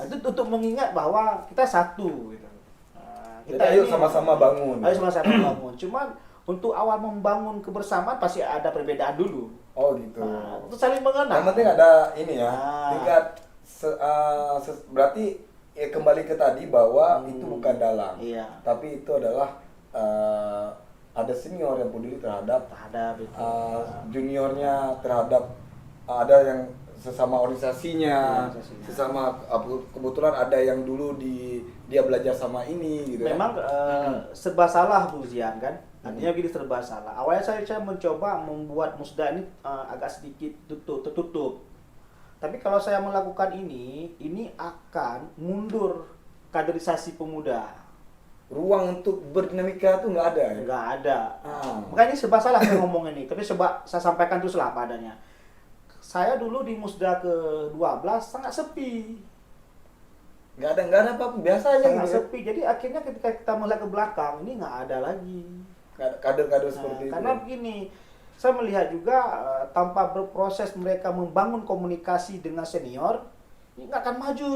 Itu untuk mengingat bahwa kita satu gitu.
Kita ayo sama-sama bangun.
Ayo sama-sama bangun. Cuman untuk awal membangun kebersamaan pasti ada perbedaan dulu.
Oh gitu.
Itu saling mengenal.
Yang penting ada ini ya. Tingkat berarti kembali ke tadi bahwa itu bukan dalang.
Iya.
Tapi itu adalah ada senior yang peduli terhadap juniornya, terhadap ada yang sesama organisasinya, sesama kebetulan ada yang dulu dia belajar sama ini gitu.
Memang serba salah Bu Zian kan, artinya gini, serba salah. Awalnya saya mencoba membuat Musda ini agak sedikit tertutup. Tapi kalau saya melakukan ini akan mundur kaderisasi pemuda.
Ruang untuk berdinamika itu nggak ada ya?
Nggak ada. Makanya ini serba salah saya ngomong ini, tapi coba saya sampaikan terus lah apa adanya. Saya dulu di Musda ke-12 sangat sepi.
Nggak ada apa-apa, biasa aja
sangat
gitu.
Sepi. Jadi akhirnya ketika kita melihat ke belakang, ini nggak ada lagi.
Kader-kader seperti itu.
Karena begini, saya melihat juga tanpa berproses mereka membangun komunikasi dengan senior, ini nggak akan maju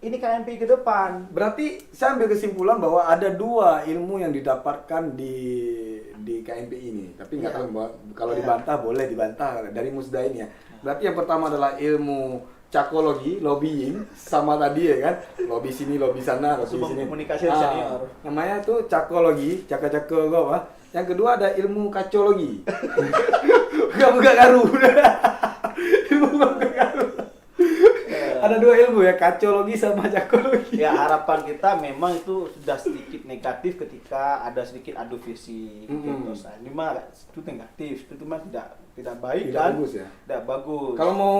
ini KMP ke depan.
Berarti saya ambil kesimpulan bahwa ada dua ilmu yang didapatkan di KMP ini. Tapi nggak tahu kalau dibantah boleh dibantah dari Musda ini ya. Berarti yang pertama adalah ilmu cakologi, lobbying, sama tadi ya kan, lobby sini, lobby sana, lobby sini.
Komunikasi senior.
Namanya tuh cakologi, caka-caka apa? Yang kedua ada ilmu kacologi. Buka garu. Ilmu buka garu. Ada dua ilmu ya, kacologi sama cakologi.
Ya harapan kita memang itu sudah sedikit negatif ketika ada sedikit adu visi. Ini mah itu negatif, itu mah tidak baik,
tidak
kan?
Bagus ya.
Tidak bagus.
Kalau mau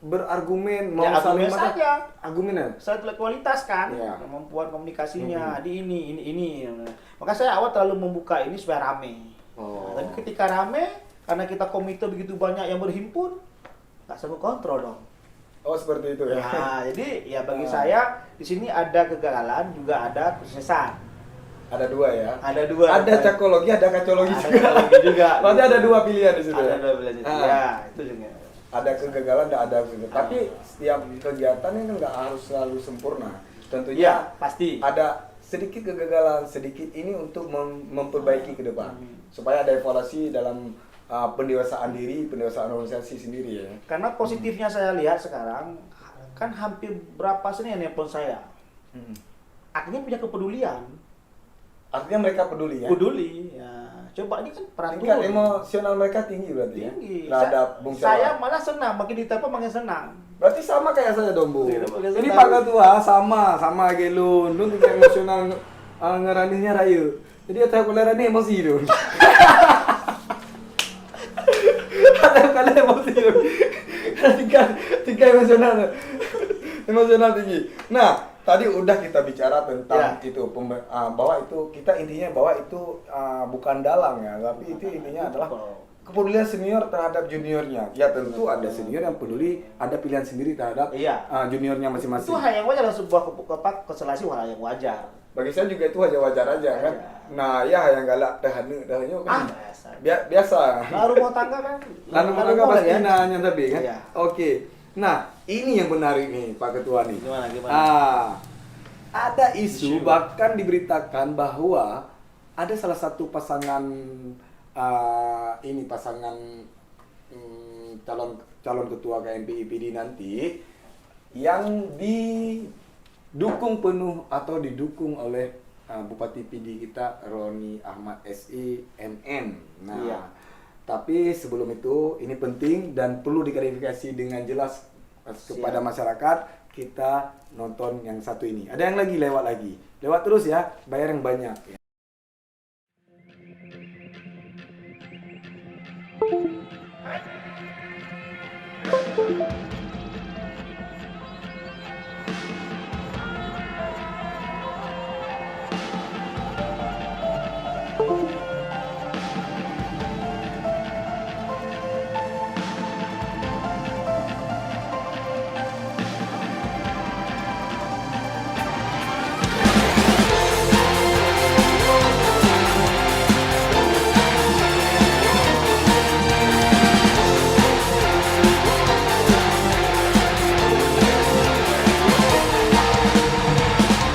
berargumen, mau
argumen saja.
Argumen ya.
Saya kualitas kan, kemampuan komunikasinya di ini. Maka saya awal terlalu membuka ini supaya rame. Tapi ketika rame, karena kita komite begitu banyak yang berhimpun, nggak sanggup kontrol dong.
Oh seperti itu ya.
Nah, jadi ya bagi saya di sini ada kegagalan juga ada kesuksesan.
Ada dua ya.
Ada dua.
Ada cakologi, ada kacologi
juga.
Berarti ada dua pilihan di situ.
Ada dua pilihan itu. Ya, itu juga.
Ada kegagalan, ada kegagalan. Tapi setiap kegiatan ini nggak harus selalu sempurna. Tentunya
ya, pasti
ada sedikit kegagalan, sedikit ini untuk memperbaiki ke depan. Supaya ada evaluasi dalam pendewasaan diri, pendewasaan organisasi sendiri ya.
Karena positifnya saya lihat sekarang kan hampir berapa sini yang nelpon saya. Artinya punya kepedulian.
Artinya mereka peduli ya.
Peduli. Ya. Coba ini kan peraturan.
Tingkat emosional mereka tinggi berarti.
Tinggi.
Ya? Terhadap Bung Jawa.
Saya malah senang, makin ditelepon makin senang.
Berarti sama kayak saya dong Bu.
Ini
Pak Ketua sama gelun, lu tingkat emosional ngeraninya rayu. Jadi tahu kalau rani emosi itu. Ada kali emosi itu. Tingkat emosional tinggi. Nah, tadi udah kita bicara tentang
Ya.
itu bahwa itu kita intinya bahwa itu bukan dalang ya, tapi itu intinya adalah kepedulian senior terhadap juniornya. Ya tentu ada senior yang peduli, ada pilihan sendiri terhadap
Iya.
juniornya masing-masing.
Itu hal yang wajar, sebuah konstelasi hal yang wajar.
Bagi saya juga itu wajar-wajar aja kan.
Wajar.
Nah ya yang galak dahane kan
Biasa.
biasa.
Nah, rumah tangga kan.
Lalu mereka
rumah
pasti
ya.
nanya tapi kan.
Iya.
Oke. Nah ini yang menarik nih Pak Ketua nih.
Gimana?
Ada isu bahkan diberitakan bahwa ada salah satu pasangan pasangan calon ketua KMP IPD nanti yang didukung penuh atau didukung oleh Bupati PD kita Roni Ahmad SI MM. Nah,
Iya.
tapi sebelum itu ini penting dan perlu diklarifikasi dengan jelas kepada masyarakat. Kita nonton yang satu ini. Ada yang lewat lagi. Lewat terus ya, bayar yang banyak. Ya.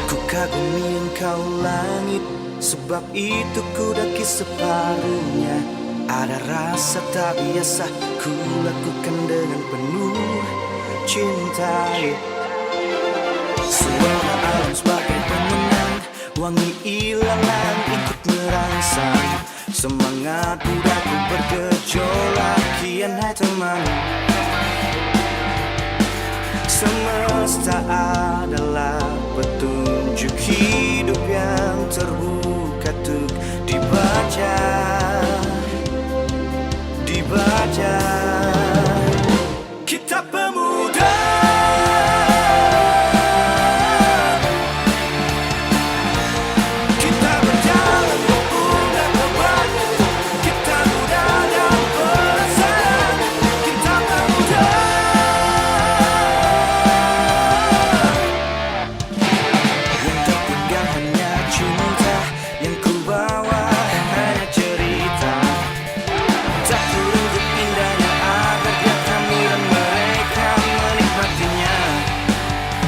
Ku kagumi engkau langit, sebab itu ku daki separuhnya. Ada rasa tak biasa ku lakukan dengan penuh cinta. Suara alam sebagai penenang, wangi ilalang ikut merangsang. Semangat budaku bergejolak, kian hai teman. Semesta adalah petunjuk hidup yang terbuka untuk dibaca. Kita pemuda, kita berjalan pemuda terbang. Kita muda dan penasaran. Kita pemuda. Yang tertinggal hanya cinta, yang ku bawa hanya cerita. Tak kurungkut indahnya agar biar kami dan mereka menikmatinya.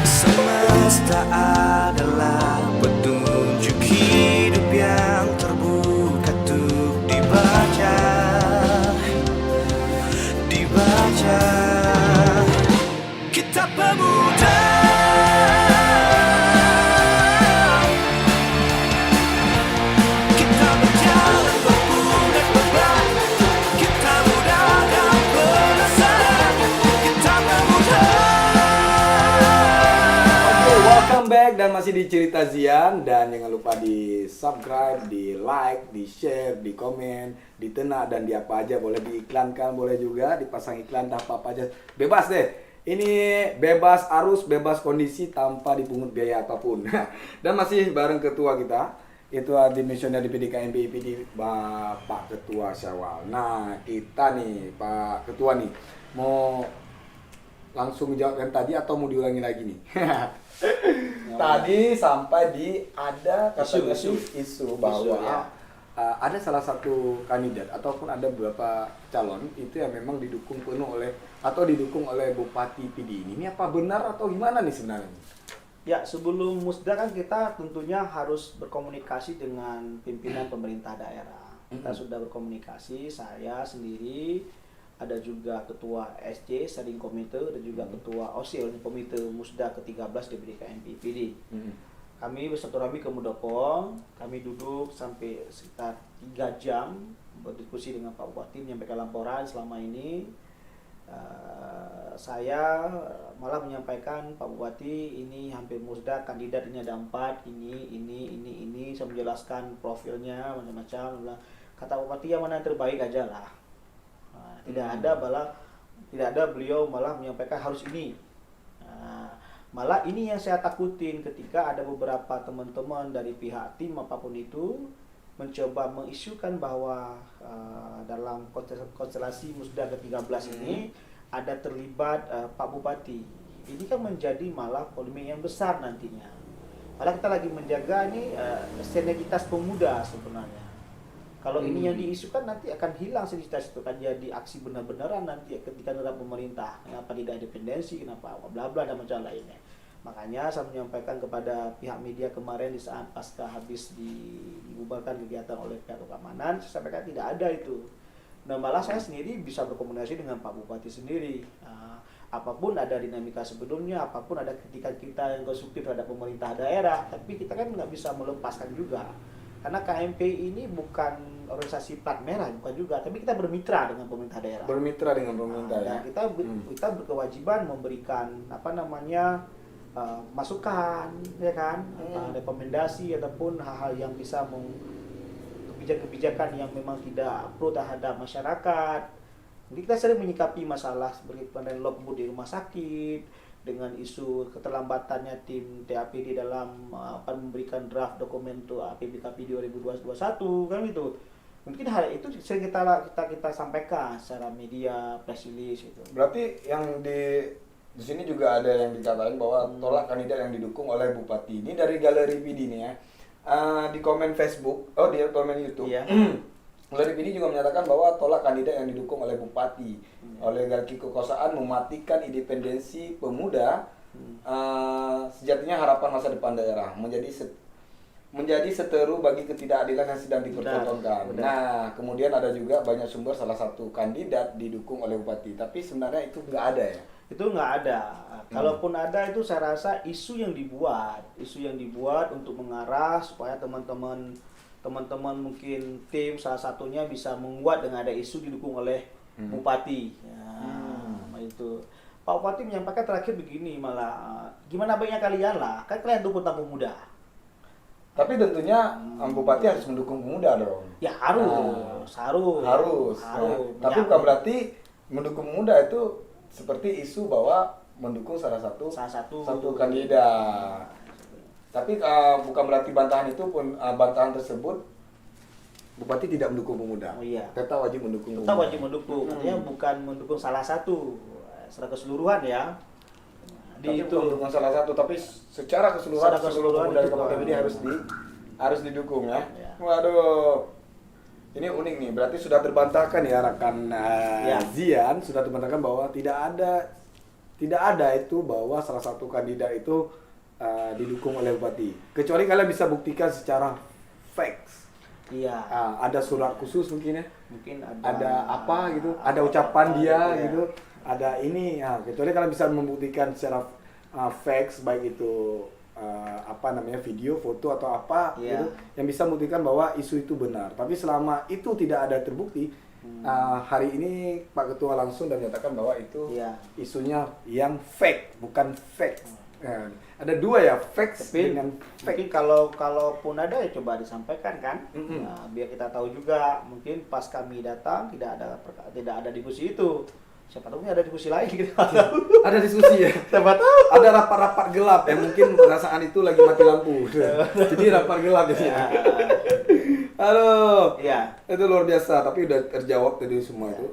Semesta adalah petunjuk hidup yang terbuka untuk dibaca. Kita pemuda, kita berjalan berpemuda terbang. Kita muda dan penasaran. Kita pemuda.
Oke, welcome back dan masih di Cerita Zian dan jangan lupa di subscribe, di like, di share, di komen, di tenak dan di apa aja, boleh diiklankan, boleh juga dipasang iklan apa aja, bebas deh. Ini bebas arus, bebas kondisi tanpa dipungut biaya apapun. Dan masih bareng ketua kita, itu Dimisioner di PDKMP IPD Bapak Ketua Syawal. Nah, kita nih Pak Ketua nih mau langsung jawab yang tadi atau mau diulangi lagi nih? Tadi sampai di ada katanya isu bahwa
ya.
ada salah satu kandidat ataupun ada beberapa calon itu yang memang didukung penuh oleh atau didukung oleh Bupati PD ini. Ini apa benar atau gimana nih sebenarnya?
Ya, sebelum musda kan kita tentunya harus berkomunikasi dengan pimpinan pemerintah daerah. Kita sudah berkomunikasi, saya sendiri, ada juga ketua SC, Steering Komite, dan juga ketua OSIL, Komite Musda ke-13 di BDKMP IPD. Kami bersilaturahmi ke Muldoko, kami duduk sampai sekitar 3 jam berdiskusi dengan Pak Bupati, menyampaikan laporan selama ini. Saya malah menyampaikan, Pak Bupati, ini hampir musda, kandidat ini ada 4, ini, saya menjelaskan profilnya macam-macam. Kata Bupati yang mana yang terbaik aja lah. Tidak ada beliau malah menyampaikan harus ini. Malah ini yang saya takutin ketika ada beberapa teman-teman dari pihak tim apapun itu mencoba mengisukan bahwa dalam konstelasi Musda ke-13 ini ada terlibat Pak Bupati. Ini kan menjadi malah polemik yang besar nantinya. Malah kita lagi menjaga ini sinergitas pemuda sebenarnya. Kalau ini yang diisukan nanti akan hilang sinergitas itu, kan jadi aksi benar-benaran nanti ketika menerap pemerintah. Kenapa tidak independensi, kenapa bla bla dan macam lainnya. Makanya saya menyampaikan kepada pihak media kemarin di saat pasca habis dibubarkan kegiatan oleh pihak keamanan, saya sampaikan tidak ada itu. Nah malah saya sendiri bisa berkomunikasi dengan Pak Bupati sendiri. Apapun ada dinamika sebelumnya, apapun ada kritikan kita yang konstruktif terhadap pemerintah daerah, tapi kita kan nggak bisa melepaskan juga. Karena KMP ini bukan organisasi plat merah, bukan juga, tapi kita bermitra dengan pemerintah daerah.
Bermitra dengan pemerintah ya.
Kita berkewajiban memberikan masukan, ya kan, rekomendasi ataupun hal-hal yang bisa kebijakan-kebijakan yang memang tidak pro terhadap masyarakat. Jadi kita sering menyikapi masalah seperti pengendalian logbook di rumah sakit, dengan isu keterlambatannya tim TAPD dalam memberikan draft dokumen untuk APBKP 2021 kan gitu. Mungkin hal itu sering kita sampaikan secara media, press release gitu.
Berarti yang di sini juga ada yang dikatain bahwa tolak kandidat yang didukung oleh Bupati. Ini dari Galeri PD nih ya. Di komen Facebook, di komen YouTube.
Iya.
Galeri PD juga menyatakan bahwa tolak kandidat yang didukung oleh Bupati, oligarki kekuasaan mematikan independensi pemuda, sejatinya harapan masa depan daerah menjadi seteru bagi ketidakadilan yang sedang dipertontonkan.
Benar.
Nah, kemudian ada juga banyak sumber salah satu kandidat didukung oleh Bupati, tapi sebenarnya itu nggak ada ya?
Itu nggak ada. Kalaupun ada itu saya rasa isu yang dibuat untuk mengarah supaya teman-teman mungkin tim salah satunya bisa menguat dengan ada isu didukung oleh Bupati. Itu Pak Bupati menyampaikan terakhir begini, malah gimana baiknya kalian lah, kan kalian dukung pemuda.
Tapi tentunya Bupati harus mendukung pemuda dong.
Ya harus.
Tapi bukan berarti mendukung pemuda itu seperti isu bahwa mendukung salah satu kandidat. Tapi bukan berarti bantahan tersebut Bupati tidak mendukung pemuda.
Oh, iya.
Tetap wajib mendukung.
Artinya bukan mendukung salah satu secara keseluruhan ya.
Tapi bukan mendukung salah satu, tapi secara keseluruhan pemuda di Kabupaten ini harus didukung ya.
Ya.
Waduh. Ini unik nih, berarti sudah terbantahkan ya rekan Zian, sudah terbantahkan bahwa tidak ada itu bahwa salah satu kandidat itu didukung oleh Bupati. Kecuali kalian bisa buktikan secara facts.
Iya.
Ada surat khusus mungkin ya.
Mungkin
Ada apa gitu, ada ucapan dia
ya.
gitu. Ada ini, kecuali kalian bisa membuktikan secara facts baik itu video, foto atau apa gitu, yang bisa membuktikan bahwa isu itu benar. Tapi selama itu tidak ada terbukti, hari ini Pak Ketua langsung dan menyatakan bahwa itu isunya yang fake, bukan facts. Ada dua ya, facts dengan fake.
Mungkin kalaupun ada ya coba disampaikan kan, biar kita tahu juga. Mungkin pas kami datang tidak ada diskusi itu. Siapa tahu ada diskusi lain gitu.
Ada diskusi ya.
Siapa tahu.
Ada rapat-rapat gelap ya, mungkin perasaan itu lagi mati lampu. Jadi rapat gelap gitu ya. Halo.
Iya.
Itu luar biasa, tapi udah terjawab tadi semua itu.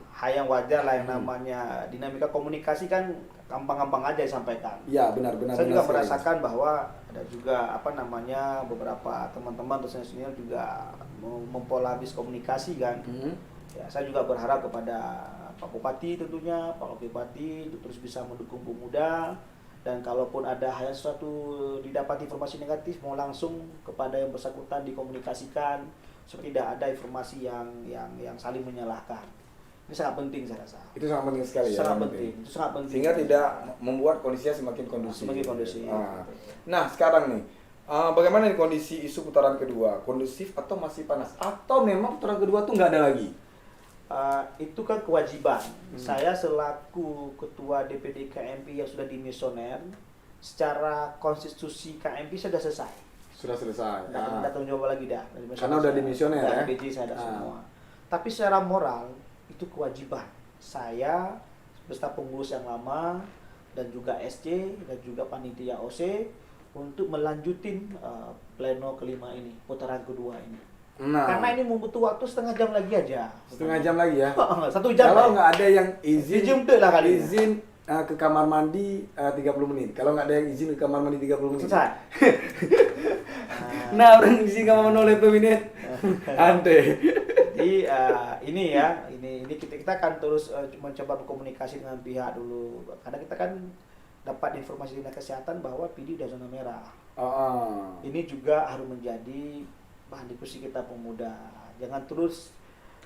Hal yang wajar lah yang namanya dinamika komunikasi kan gampang-gampang aja disampaikan.
Iya, benar.
Saya juga merasakan bahwa ada juga beberapa teman-teman dosen senior juga mempola habis komunikasi kan. Ya, saya juga berharap kepada Pak Bupati tentunya, Pak Wakil Bupati untuk terus bisa mendukung pemuda, dan kalaupun ada hal sesuatu didapat informasi negatif mau langsung kepada yang bersangkutan dikomunikasikan supaya tidak ada informasi yang saling menyalahkan. Ini sangat penting saya rasa.
Itu sangat penting sekali ya.
Sangat penting. Itu sangat penting.
Sehingga tidak membuat kondisinya semakin kondusif. Nah, sekarang nih, bagaimana nih kondisi isu putaran kedua? Kondusif atau masih panas? Atau memang putaran kedua tuh nggak ada lagi?
Itu kan kewajiban. Saya selaku ketua DPD KMP yang sudah dimisioner, secara konstitusi KMP sudah selesai.
Sudah selesai.
Tidak tanggung jawab lagi dah.
Karena udah dimisioner ya.
DPD saya ada semua. Tapi secara moral itu kewajiban. Saya beserta pengurus yang lama dan juga SC dan juga panitia OC untuk melanjutin pleno kelima ini, putaran kedua ini.
Nah,
Karena ini membutuhkan waktu setengah jam lagi aja.
setengah jam lagi ya.
1 jam.
Kalau
lah.
nggak ada yang izin,
Dijemput lah kali.
izin ke kamar mandi 30 menit. Kalau nggak ada yang izin ke kamar mandi 30 menit.
Selesai.
Nah, orang izin kamar mandi 30 menit. Ante.
Jadi ini ya, ini kita akan terus mencoba berkomunikasi dengan pihak dulu. Karena kita kan dapat informasi dinas kesehatan bahwa PD udah zona merah.
Oh.
Ini juga harus menjadi bahan diskusi kita pemuda. Jangan terus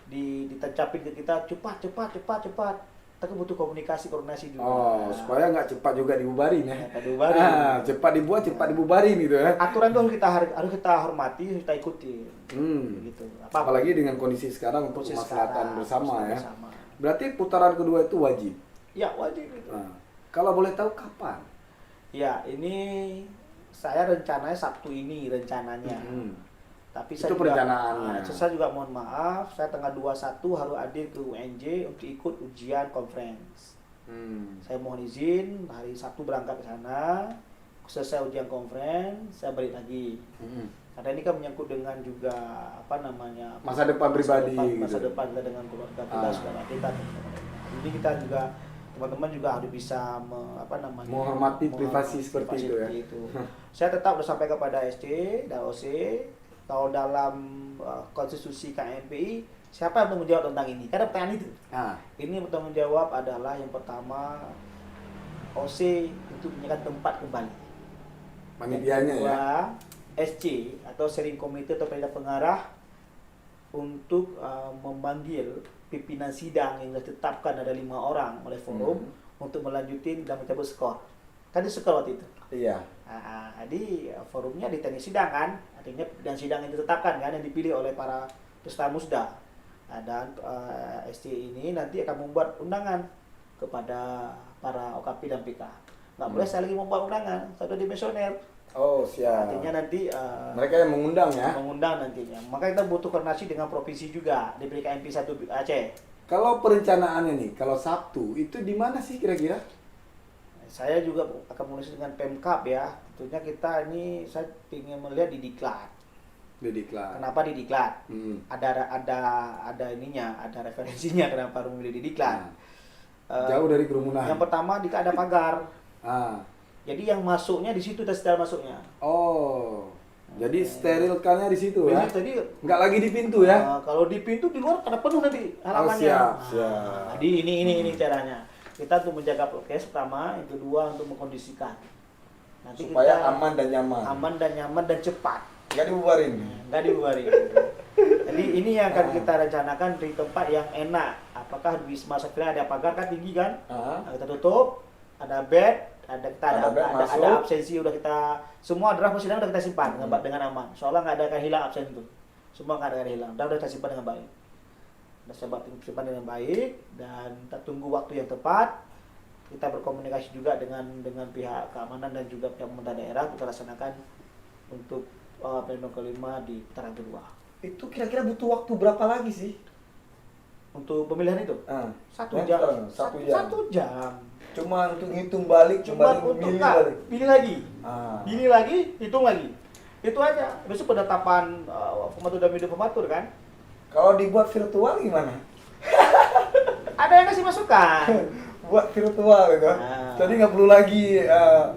ditancapin ke kita cepat. Kita kan butuh komunikasi, koordinasi juga.
Oh, supaya nggak cepat juga dibubarin ya.
Cepat dibubarin.
Cepat dibuat, cepat dibubarin gitu ya.
Aturan itu harus kita hormati, harus kita ikuti. Gitu.
Apalagi dengan kondisi sekarang untuk
Kondisi
kemaslahatan
sekarang,
bersama ya.
bersama.
Berarti putaran kedua itu wajib.
Ya wajib itu.
Nah, kalau boleh tahu kapan?
Ya ini saya rencananya Sabtu ini rencananya. Tapi
Itu
saya juga,
perencanaannya.
saya juga mohon maaf, saya tanggal 21 harus hadir ke UNJ untuk ikut ujian conference. Saya mohon izin hari Sabtu berangkat ke sana, selesai ujian conference, saya balik lagi. Karena ini kan menyangkut dengan juga
Masa depan pribadi
masa
gitu.
depan kita dengan keluarga kita, saudara kita. Jadi kita juga teman-teman juga harus bisa
menghormati privasi seperti itu ya.
Saya tetap udah sampai kepada SC dan OC. Kalau dalam konstitusi KMPI, siapa yang bertanggung jawab tentang ini? Karena pertanyaan itu. Ini yang bertanggung jawab adalah yang pertama OC untuk menyediakan tempat kembali.
Panitianya ya.
SC atau Steering Committee atau panitia pengarah untuk memanggil pimpinan sidang yang sudah ditetapkan ada 5 orang oleh forum untuk melanjutin dan mencabut skor. Kan di skor waktu itu.
Iya.
Jadi forumnya di teknik sidang kan, artinya dan sidang yang ditetapkan kan yang dipilih oleh para peserta musda. Dan SC ini nanti akan membuat undangan kepada para OKP dan PK. Nggak boleh saya lagi membuat undangan, satu dimensioner.
Oh, siap.
Artinya nanti
mereka yang mengundang ya.
mengundang nantinya. Maka kita butuh koordinasi dengan provinsi juga di PKMP 1 Aceh.
Kalau perencanaannya nih, kalau Sabtu itu di mana sih kira-kira?
Saya juga akan menulis dengan Pemkap ya. Tentunya kita ini saya ingin melihat di Diklat.
Di Diklat.
Kenapa di Diklat? Ada ininya, ada referensinya kenapa harus memilih di Diklat.
Jauh dari kerumunan.
Yang pertama Diklat ada pagar. Jadi yang masuknya di situ dan setelah masuknya.
Oh. Jadi sterilkannya di situ ya.
Jadi
nggak lagi di pintu ya.
Kalau di pintu di luar ada penuh nanti halamannya.
Siap.
Jadi ini caranya. Kita untuk menjaga prokes pertama, yang kedua untuk mengkondisikan. Nanti
Supaya
kita
aman dan nyaman.
Aman dan nyaman dan cepat.
Nggak dibubarin.
Nggak dibubarin. Jadi ini yang akan kita rencanakan di tempat yang enak. Apakah di Wisma Sakila ada pagar kan tinggi kan? Nah, kita tutup, ada bed, ada absensi udah kita semua draft persidangan udah kita simpan dengan aman. Soalnya nggak ada akan hilang absen itu. Semua nggak ada akan hilang. Udah kita simpan dengan baik. Udah simpan dengan baik dan kita tunggu waktu yang tepat. Kita berkomunikasi juga dengan pihak keamanan dan juga pihak pemerintah daerah kita laksanakan untuk pleno kelima di putaran kedua.
Itu kira-kira butuh waktu berapa lagi sih?
Untuk pemilihan itu? 1 jam. 1 jam.
Cuma untuk ngitung balik,
cuma untuk pilih lagi. Pilih lagi, hitung lagi. Itu aja. Besok penetapan pematur dan video pematur kan.
Kalau dibuat virtual gimana?
Ada yang kasih masukan.
Buat virtual gitu. Jadi nggak perlu lagi.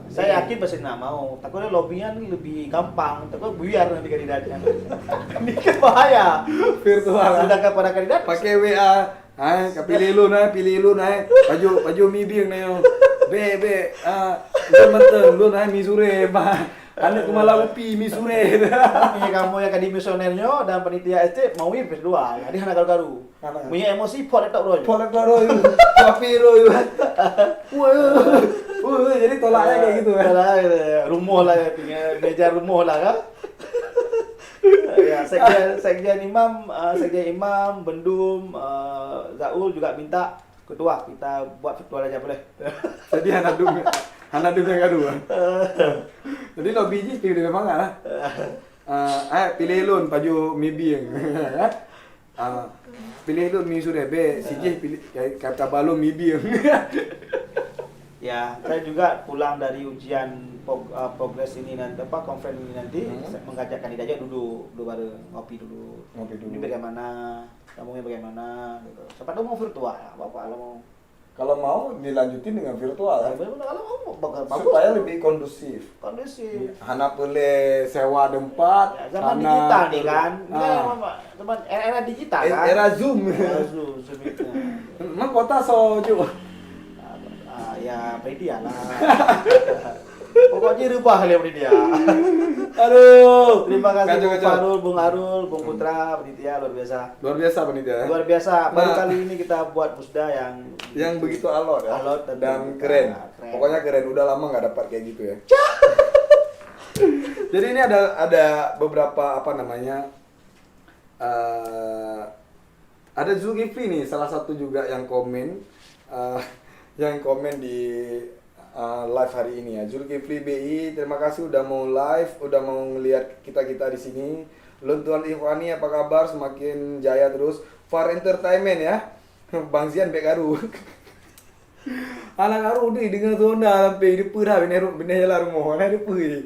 Saya yakin pasti nggak mau. Takutnya lobbynya lebih gampang. Takutnya buyar nanti kandidatnya. Ini kan bahaya.
Virtual.
Sedangkan pada kandidat
pakai WA. Hai, pilih lu naik. Baju mibing nih. Be, menteng lu naik misure, Pak. Ane kumala upi misure.
Ini kamu yang kadi misionernya dan panitia ST mau berdua. Jadi anak garu-garu. Punya emosi pot tak bro. Papiro.
Wah, jadi tolaknya kayak gitu ya.
Rumuh lah ya, punya meja rumuh lah kan. Ya, sekjen imam, bendum, Zaul juga minta ketua kita buat virtual aja boleh.
Jadi anak dum yang kedua. Jadi lo biji pilih memang lah. Pilih lun baju mibi yang. Pilih lun mi sudah be, siji pilih kata balon mibi yang.
Ya, saya juga pulang dari ujian progres ini nanti conference ini nanti saya mengajak kandidatnya duduk bareng ngopi dulu. Ini bagaimana, kamunya bagaimana gitu. Siapa tahu mau virtual, Bapak kalau mau.
Kalau mau dilanjutin dengan virtual ya.
Kalau mau bagus.
Supaya lebih kondusif.
Kondusif.
Hana boleh sewa tempat.
Ya, zaman
hana
digital nih kan. Zaman era digital kan.
Era Zoom.
Era Zoom itu.
Emang kota soju.
Ya media lah. Pokoknya rubah kali media.
Aduh.
Terima kasih Bung
Kacau.
Farul, Bung Arul, Bung Putra, panitia luar biasa.
Luar biasa panitia.
Luar biasa. Baru
Nah.
kali ini kita buat musda yang
Begitu alot ya.
Alot
dan
dan
keren.
keren.
Pokoknya keren. Udah lama nggak dapat kayak gitu ya. Jadi ini ada beberapa apa namanya? Ada Zulkifli nih, salah satu juga yang komen di live hari ini ya. Zulkifli BI, terima kasih udah mau live, udah mau ngelihat kita di sini. Luntuan Ikhwani apa kabar? Semakin jaya terus. Far Entertainment ya. Bang Zian Bekaru. Anak aru di dengan zona sampai di pura bener lah rumah di puri.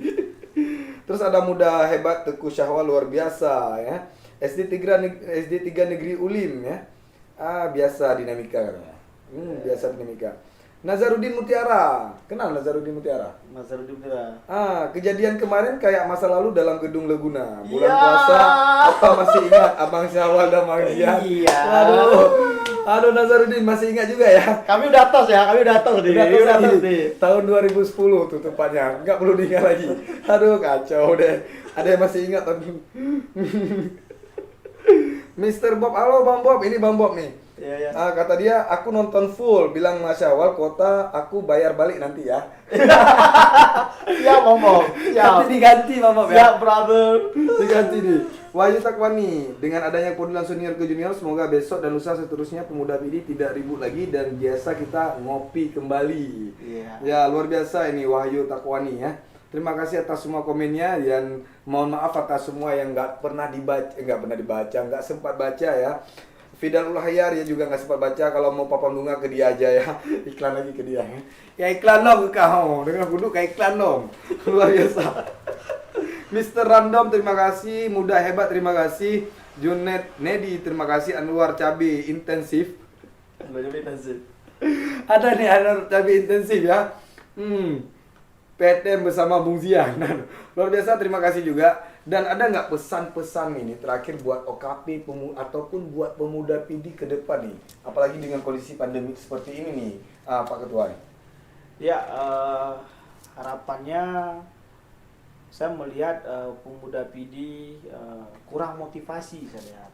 Terus ada muda hebat Teguh Syahwal luar biasa ya. SD 3 Negeri Ulim ya. Biasa dinamika katanya. Biasa dinamika. Nazarudin Mutiara. Kenal Nazarudin Mutiara?
Nazarudin Mutiara.
Kejadian kemarin kayak masa lalu dalam gedung Laguna. Bulan
Ya.
puasa apa masih ingat Abang Syawal dan Bang Zian?
Iya.
Aduh Nazarudin masih ingat juga ya.
Kami udah tos ya, kami udah tos nih.
Udah
Kami udah tos
nih.
nih.
Tahun 2010 tutupannya. Nggak perlu diingat lagi. Aduh kacau deh. Ada yang masih ingat Mr. Bob, halo Bang Bob, ini Bang Bob nih.
Iya, ya.
Kata dia, aku nonton full, bilang Mas Syawal, kota aku bayar balik nanti ya.
Siap, Bang.
Tapi diganti Bang Bob ya.
Siap, brother.
Diganti nih. Wahyu Takwani, dengan adanya kemudian senior ke junior, semoga besok dan lusa seterusnya pemuda PD tidak ribut lagi dan biasa kita ngopi kembali.
Iya.
Ya luar biasa ini Wahyu Takwani ya. Terima kasih atas semua komennya dan mohon maaf atas semua yang nggak pernah dibaca, nggak sempat baca ya. Fidal Ulhayar ya juga nggak sempat baca. Kalau mau papan bunga ke dia aja ya. Iklan lagi ke dia. Ya iklan dong ke kau. Dengan duduk kayak iklan dong. Luar biasa. Mr. Random terima kasih. Muda hebat terima kasih. Junet Nedi terima kasih. Anwar Cabe intensif. Ada nih Anwar Cabe intensif ya. PTM bersama Bung Zian. Luar biasa terima kasih juga. Dan ada nggak pesan-pesan ini terakhir buat OKP ataupun buat pemuda PD ke depan nih, apalagi dengan kondisi pandemi seperti ini nih, Pak Ketua?
Ya, harapannya saya melihat pemuda PD kurang motivasi saya lihat.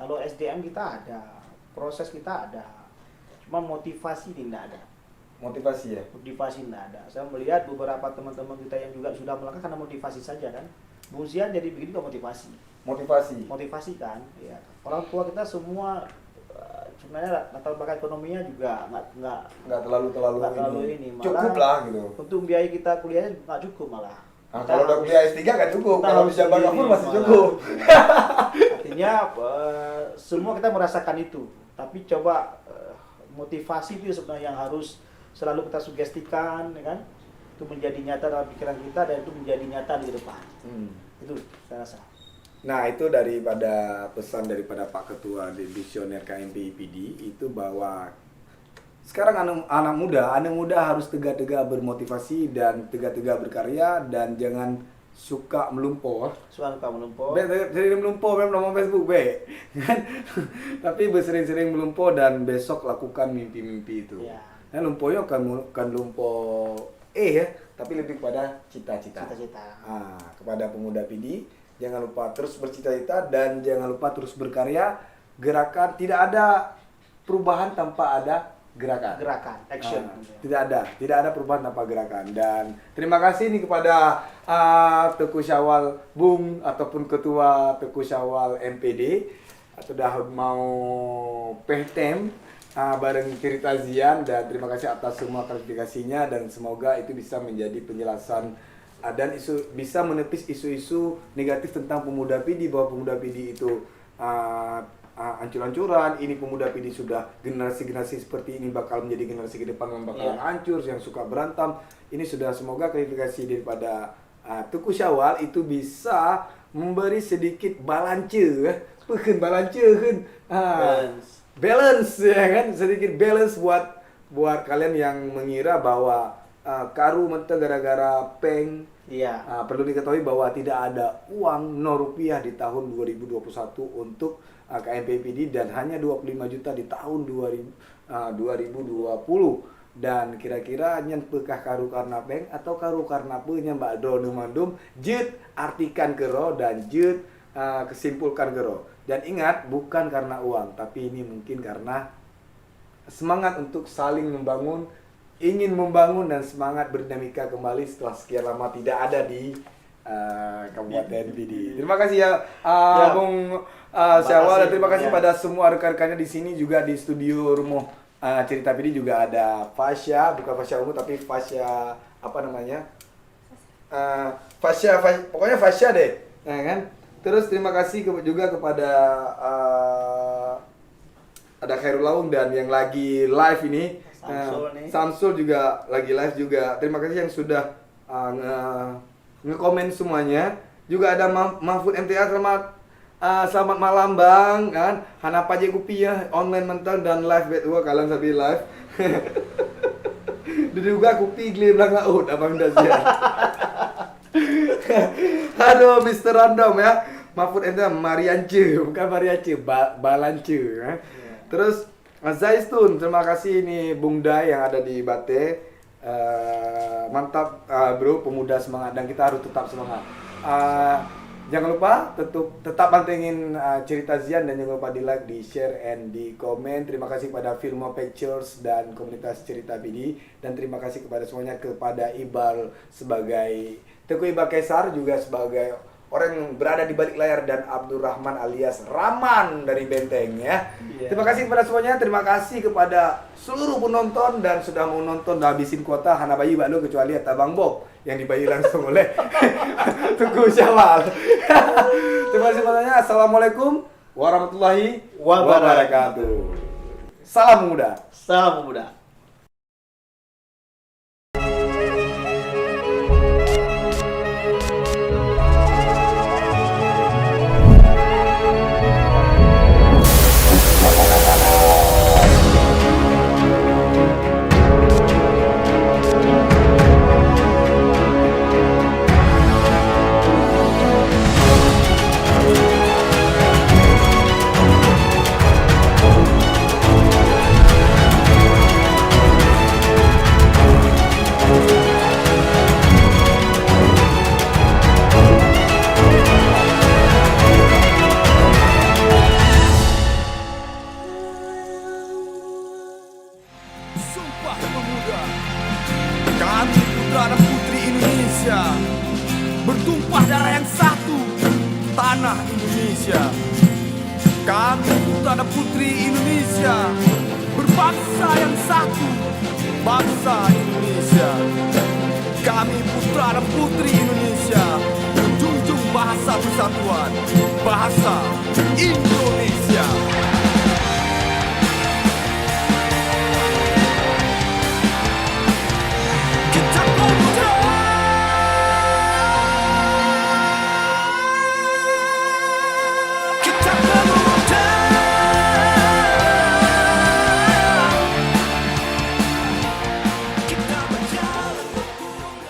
Kalau SDM kita ada, proses kita ada, cuma motivasi tidak ada.
Motivasi ya?
Motivasi tidak ada. Saya melihat beberapa teman-teman kita yang juga sudah melakukan karena motivasi saja kan. Bung Zian jadi begini kok motivasi. Motivasi kan, ya. Orang tua kita semua sebenarnya latar belakang ekonominya juga
nggak terlalu
ini. Malah
cukup lah gitu.
untuk biaya kita kuliahnya nggak cukup malah.
Kalau udah kuliah S3 kan cukup,
kita
kalau
harus
bisa bangga pun
sendiri,
masih
malah.
cukup.
Artinya semua kita merasakan itu, tapi coba motivasi itu sebenarnya yang harus selalu kita sugestikan, ya kan? Itu menjadi nyata dalam pikiran kita dan itu menjadi nyata di depan. Itu saya rasa.
Nah itu daripada pesan daripada Pak Ketua Divisioner KMP IPD itu bahwa sekarang anak muda harus tegak-tegak bermotivasi dan tegak-tegak berkarya dan jangan suka melumpur.
Suka melumpur.
Sering melumpur memang Facebook be. Tapi bersering-sering melumpur dan besok lakukan mimpi-mimpi itu.
Ya.
Nah lumpurnya kan lumpur ya, tapi lebih kepada cita-cita. Kepada pemuda PD, jangan lupa terus bercita-cita dan jangan lupa terus berkarya. Gerakan tidak ada perubahan tanpa ada gerakan,
action.
Tidak ada perubahan tanpa gerakan. Dan terima kasih nih kepada Teguh Syawal Bung ataupun Ketua Teguh Syawal MPD sudah mau PTM bareng cerita Zian, dan terima kasih atas semua klarifikasinya dan semoga itu bisa menjadi penjelasan dan bisa menepis isu-isu negatif tentang pemuda PD, bahwa pemuda PD itu ancur-ancuran. Ini pemuda PD sudah generasi-generasi seperti ini bakal menjadi generasi ke depan yang bakalan hancur, yang suka berantem. Ini sudah semoga klarifikasi daripada Tuku Syawal itu bisa memberi sedikit balance, balance ya kan, sedikit balance buat kalian yang mengira bahwa karu mentah gara-gara peng.
Iya.
Perlu diketahui bahwa tidak ada uang 0 rupiah di tahun 2021 untuk KMPPD dan hanya 25 juta di tahun 2020. Dan kira-kira nyenpekah karu karena peng atau karu karena punya Mbak Dono Mandum, jet artikan kero dan jet kesimpulkan kero. Dan ingat, bukan karena uang, tapi ini mungkin karena semangat untuk saling membangun, ingin membangun dan semangat berdinamika kembali setelah sekian lama tidak ada di Kabupaten PD. Terima kasih ya, Bung Syawal, dan terima kasih pada semua rekan-rekannya di sini, juga di studio Rumah Cerita PD juga ada Fasya, bukan Fasya Ungu tapi Fasya apa namanya? Fasya, pokoknya Fasya deh, ya kan? Terus terima kasih juga kepada ada Khairul Laung dan yang lagi live ini. Samsul juga lagi live juga. Terima kasih yang sudah nge-komen semuanya. Juga ada Mahfud MTA, selamat malam Bang kan. Hana Paje Kupi ya, online mental dan live betua kalian sambil live. Diduga Kupi geli belakang abang Dasia. Aduh, Mr. Random ya. Mahfud MTA Mariance, bukan Mariance, Balance ya. Terus Zaistun, terima kasih ini Bung Dai yang ada di Bate. Mantap bro, pemuda semangat dan kita harus tetap semangat. Jangan lupa tetap pantengin cerita Zian dan jangan lupa di like, di share, and di komen. Terima kasih kepada Filmo Pictures dan komunitas cerita PD, dan terima kasih kepada semuanya, kepada Ibal sebagai Teguh Ibal Kaisar juga sebagai orang yang berada di balik layar, dan Abdurrahman alias Raman dari Benteng ya. Terima kasih kepada semuanya, terima kasih kepada seluruh penonton dan sudah mau nonton dan habisin kuota Hana Bayi Baklo kecuali Abang Bob yang dibayi langsung oleh Tuku Syawal. Terima kasih semuanya. Assalamualaikum warahmatullahi wabarakatuh. Salam muda.
Salam muda.
Sumpah Pemuda, kami putra dan putri Indonesia, bertumpah darah yang satu, tanah Indonesia. Kami putra dan putri Indonesia, berbangsa yang satu, bangsa Indonesia. Kami putra dan putri Indonesia, menjunjung bahasa persatuan, bahasa Indonesia.